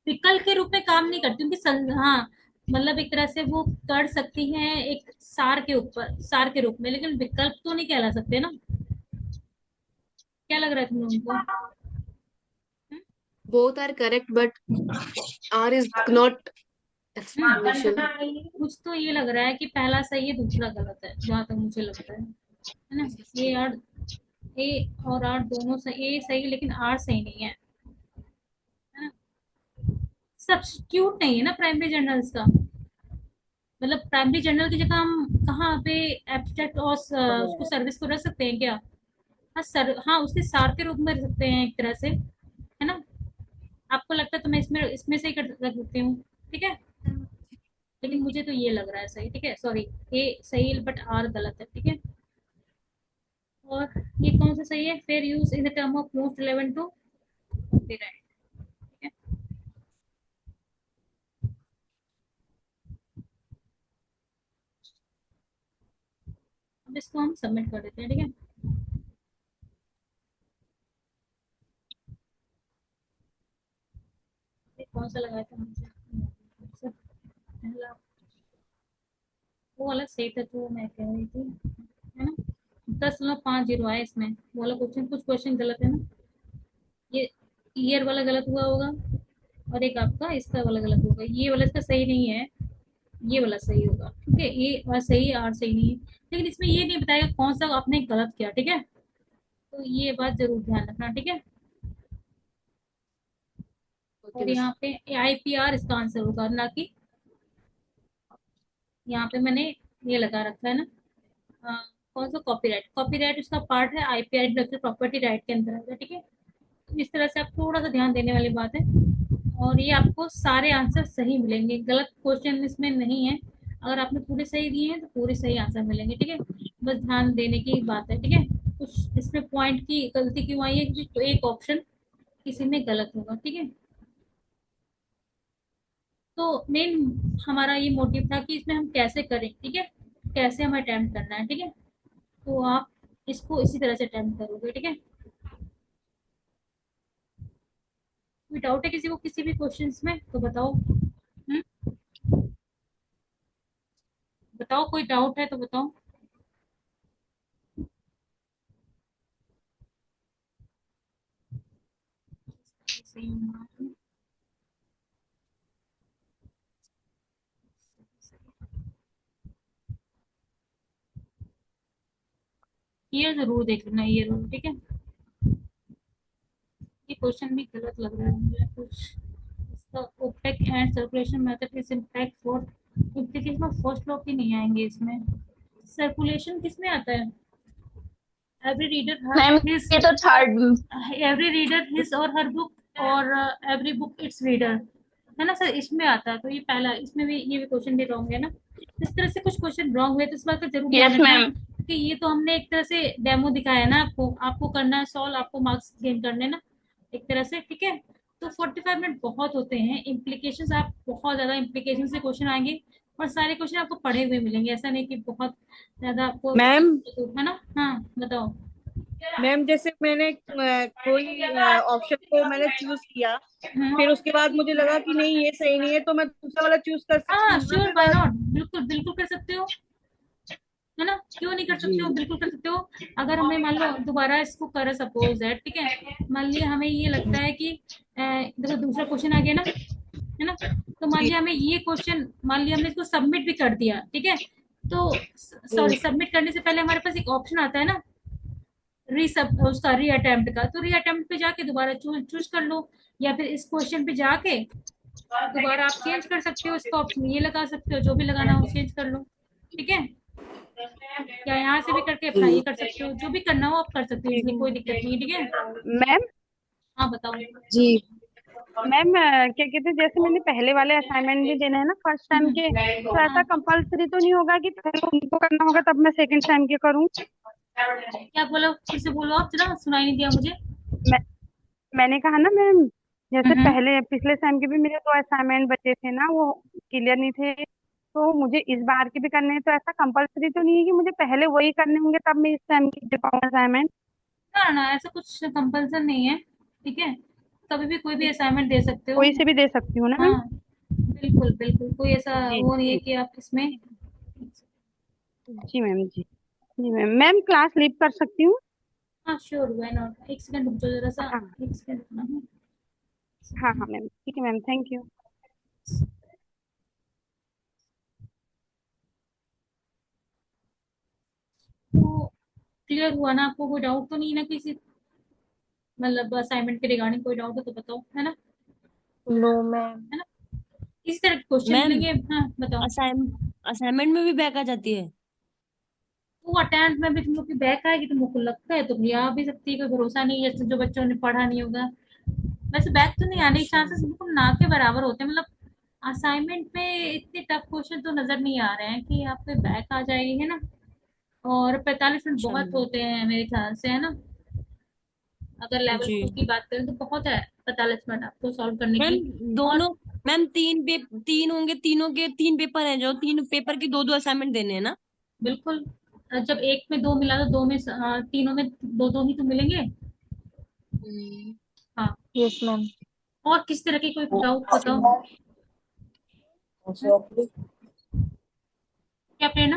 विकल्प के रूप में काम नहीं करती, उनकी हाँ, मतलब एक तरह से वो कर सकती हैं एक सार के ऊपर, सार के रूप में, लेकिन विकल्प तो नहीं कहला सकते ना। क्या लग रहा है तुम लोगों को? Both are correct but R is not explanation. कुछ तो ये लग रहा है कि पहला सही है, दूसरा गलत है, जहां तक मुझे लगता है ना। ए और आर दोनों सही, ए सही है लेकिन आर सही नहीं है ना। सब्स्टिट्यूट नहीं है ना प्राइमरी जर्नल्स का, मतलब प्राइमरी जर्नल की जगह हम कहाँ पे एब्स्ट्रैक्ट और उसको सर्विस को रख सकते हैं क्या? हाँ सर, हाँ उसके सार के रूप में रख सकते हैं एक तरह से, है ना। आपको लगता है तो मैं इसमें इसमें से ही रख देती हूँ, ठीक है। लेकिन मुझे तो ये लग रहा है सही, ठीक है। सॉरी, ए सही बट आर गलत है, ठीक है। और ये कौन सा सही है? Fair use in the term of most relevant to copyright, ठीक है। अब इसको हम सबमिट कर देते हैं, ठीक है। ये कौन सा लगाया था हमसे? पहला वो वाला सही था जो मैं कह रही थी, है ना। 10.50 आया इसमें, वो वाला क्वेश्चन, कुछ क्वेश्चन गलत है ना। ये ईयर वाला गलत हुआ होगा, और एक आपका इसका वाला गलत होगा। ये वाला इसका सही नहीं है, ये वाला सही होगा, ठीक है। ये और सही है, आर सही नहीं है, लेकिन इसमें ये नहीं बताएगा कौन सा आपने गलत किया, ठीक है। तो ये बात जरूर ध्यान रखना, ठीक है। और यहाँ पे IPR इसका आंसर होगा, ना कि यहाँ पे मैंने ये लगा रखा है ना। अ, कौन सा? कॉपीराइट। कॉपीराइट उसका पार्ट है, IPR इंटेलेक्चुअल प्रॉपर्टी राइट के अंदर आएगा, ठीक है। तो इस तरह से आप थोड़ा सा ध्यान देने वाली बात है। और ये आपको सारे आंसर सही मिलेंगे, गलत क्वेश्चन इसमें नहीं है। अगर आपने पूरे सही दिए हैं तो पूरे सही आंसर मिलेंगे, ठीक है। बस ध्यान देने की बात है, ठीक है। कुछ इसमें पॉइंट की गलती क्यों आई है, क्योंकि एक ऑप्शन किसी में गलत होगा, ठीक है। तो मेन हमारा ये मोटिव था कि इसमें हम कैसे करें, ठीक है, कैसे हमें अटेम्प्ट करना है, ठीक है। तो आप इसको इसी तरह से अटेम्प्ट करोगे, ठीक है। कोई डाउट है किसी को किसी भी क्वेश्चंस में तो बताओ। बताओ, कोई डाउट है तो बताओ। ये जरूर देख लेना, ये जरूर, ठीक है। ये क्वेश्चन भी गलत लग रहा है मुझे कुछ। इसका OPEC and circulation method is impact for implication of first law की नहीं आएंगे इसमें। सर्कुलेशन किस में आता है? एवरी रीडर मैम हिज, ये तो थर्ड। एवरी रीडर हिज और हर बुक, और एवरी बुक इट्स रीडर, है ना सर, इसमें आता है। तो ये पहला, इसमें भी ये भी क्वेश्चन भी रॉन्ग है ना। इस तरह से कुछ क्वेश्चन रॉन्ग हुए तो इस बात का जरूर ध्यान यस रखना मैम। कि ये तो हमने एक तरह से डेमो दिखाया है ना आपको, आपको करना है सॉल्व, आपको मार्क्स गेन करने ना, एक तरह से, ठीक है। तो 45 मिनट बहुत होते हैं। इम्प्लीकेशंस, आप बहुत ज्यादा इम्प्लीकेशन से क्वेश्चन आएंगे, और सारे क्वेश्चन आपको पढ़े हुए मिलेंगे, ऐसा नहीं कि बहुत ज्यादा आपको, मैम है ना। हाँ बताओ। मैम जैसे मैंने कोई ऑप्शन को मैंने चूज किया, फिर उसके बाद मुझे लगा कि नहीं ये सही नहीं है, तो मैं दूसरा वाला चूज कर सकती हाँ हूँ ना श्योर, फिर बाय बाद नॉट, बिल्कुल बिल्कुल कर सकते हो, है ना। क्यों नहीं कर सकते हो, बिल्कुल कर सकते हो। अगर हमें मान लो दोबारा इसको करें, सपोज दैट, ठीक है, मान लिया हमें ये लगता है कि देखो दूसरा क्वेश्चन आ गया ना, है ना। तो मान लिया हमें ये क्वेश्चन, मान लिया हमने इसको सबमिट भी कर दिया, ठीक है। तो सॉरी, सबमिट करने से पहले हमारे पास एक ऑप्शन आता है ना, उसका री अटेम्प्ट का। तो री अटेम्प्ट पे जाके दोबारा चूज कर लो, या फिर इस क्वेश्चन पे जाके दोबारा आप चेंज कर सकते हो, इसका ऑप्शन ये लगा सकते हो, जो भी लगाना हो चेंज कर लो, ठीक है। या यहाँ से भी करके अप्लाई कर सकते हो, जो भी करना हो आप कर सकते हो, इसमें कोई दिक्कत नहीं है, ठीक है। मैम हाँ बताओ। जी मैम क्या कहते हैं, जैसे मैंने पहले वाले असाइनमेंट भी देने हैं ना फर्स्ट टाइम के, तो ऐसा हाँ कंपलसरी तो नहीं होगा कि पहले उनको करना होगा तब मैं सेकंड टाइम के करूँ? क्या बोलो, फिर से बोलो, आप जरा सुनाई नहीं दिया मुझे। मैं मैंने कहा ना मैम, जैसे हम्म। पहले पिछले टाइम के भी मेरे 2 असाइनमेंट बचे थे ना, वो क्लियर नहीं थे, तो मुझे इस बार के भी करने हैं, तो ऐसा कंपलसरी तो नहीं है कि मुझे पहले वही करने होंगे तब मैं इस टाइम की दे पाऊँ असाइनमेंट? ना ना, ऐसा कुछ कंपल्सन नहीं है, ठीक है, कभी भी कोई भी असाइनमेंट दे सकते हो। कोई से भी दे सकती हूँ ना मैम? हाँ बिल्कुल बिल्कुल, कोई ऐसा जी वो नहीं है जी कि आप इसमें। जी मैम, जी जी मैम। मैम क्लास लीव कर सकती हूँ? हाँ श्योर, व्हाई नॉट, एक सेकंड रुक जाओ जरा सा, हाँ एक सेकंड रुकना हाँ है। हाँ मैम, ठीक है मैम, थैंक यू। तो क्लियर हुआ ना, आपको कोई डाउट तो नहीं है ना किसी, मतलब असाइनमेंट के रिगार्डिंग कोई डाउट है तो बताओ, है ना, नो मैम। है ना, इसी तरह के क्वेश्चन मैम मिलेंगे। हाँ बताओ। असाइम असाइनमेंट में भी बैक आ जाती है? तो अटेम्प्ट में भी तुम लोग की बैक आएगी, तुमको लगता है तुम ये आ भी सकती है, कोई भरोसा नहीं है, जैसे जो बच्चों ने पढ़ा नहीं होगा। वैसे बैक तो नहीं आने के अच्छा। चांसेस बिल्कुल ना के बराबर होते हैं, मतलब असाइनमेंट में इतने टफ क्वेश्चन तो नजर नहीं आ रहे हैं कि आपके बैक आ जाएगी, है ना। और 45 मिनट अच्छा बहुत होते हैं मेरे ख्याल से, है ना, अगर लेवल जी 2 की बात करें तो बहुत है 45 मिनट आपको सॉल्व करने मैम। की। और दोनों मैम तीन होंगे, तीनों के 3 पेपर हैं, जो 3 पेपर की 2-2 असाइनमेंट देने हैं ना? बिल्कुल, जब एक में दो मिला तो दो में तीनों में दो दो ही तो मिलेंगे। हम्म। हाँ। Yes ma'am. और किस तरह की कोई डाउट बताओ। क्या प्रेरणा।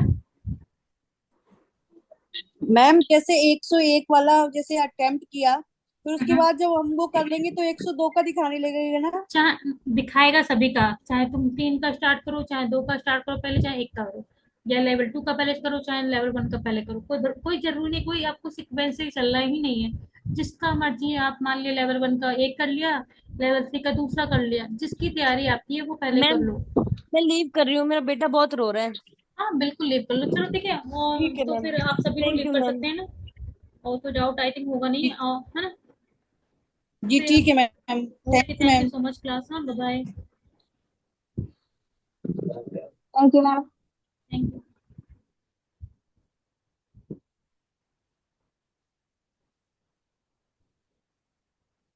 मैम जैसे 101 वाला जैसे अटेम्प्ट किया, फिर उसके हम्म। बाद जब हम वो कर लेंगे तो 102 का दिखाने लगेगा ना? चाहे दिखाएगा सभी का, चाहे तुम 3 का स्टार्ट करो, चाहे 2 का स्टार्ट करो पहले, चाहे 1 का करो, या लेवल 2 का पहले करो, चाहे लेवल 1 का पहले करो, कोई जरूरी नहीं, कोई आपको सीक्वेंस से चलना ही नहीं है, जिसका मर्जी है। आप मान लिया लेवल 1 का एक कर लिया, लेवल 3 का दूसरा कर लिया, जिसकी तैयारी आपकी है वो पहले कर मैम लो। मैं लीव कर रही हूँ, मेरा बेटा बहुत रो रहा है। हाँ बिल्कुल लीव कर लो, चलो ठीक है, और ठीक है तो मैम। फिर आप सभी लोग थैंक लीव यू कर मैम। सकते हैं ना। और कोई डाउट आई थिंक होगा नहीं, जी और है ना। जी फिर ठीक है ma'am, okay, thank you thank you ma'am. So much class, हाँ bye bye. Thank you ma'am.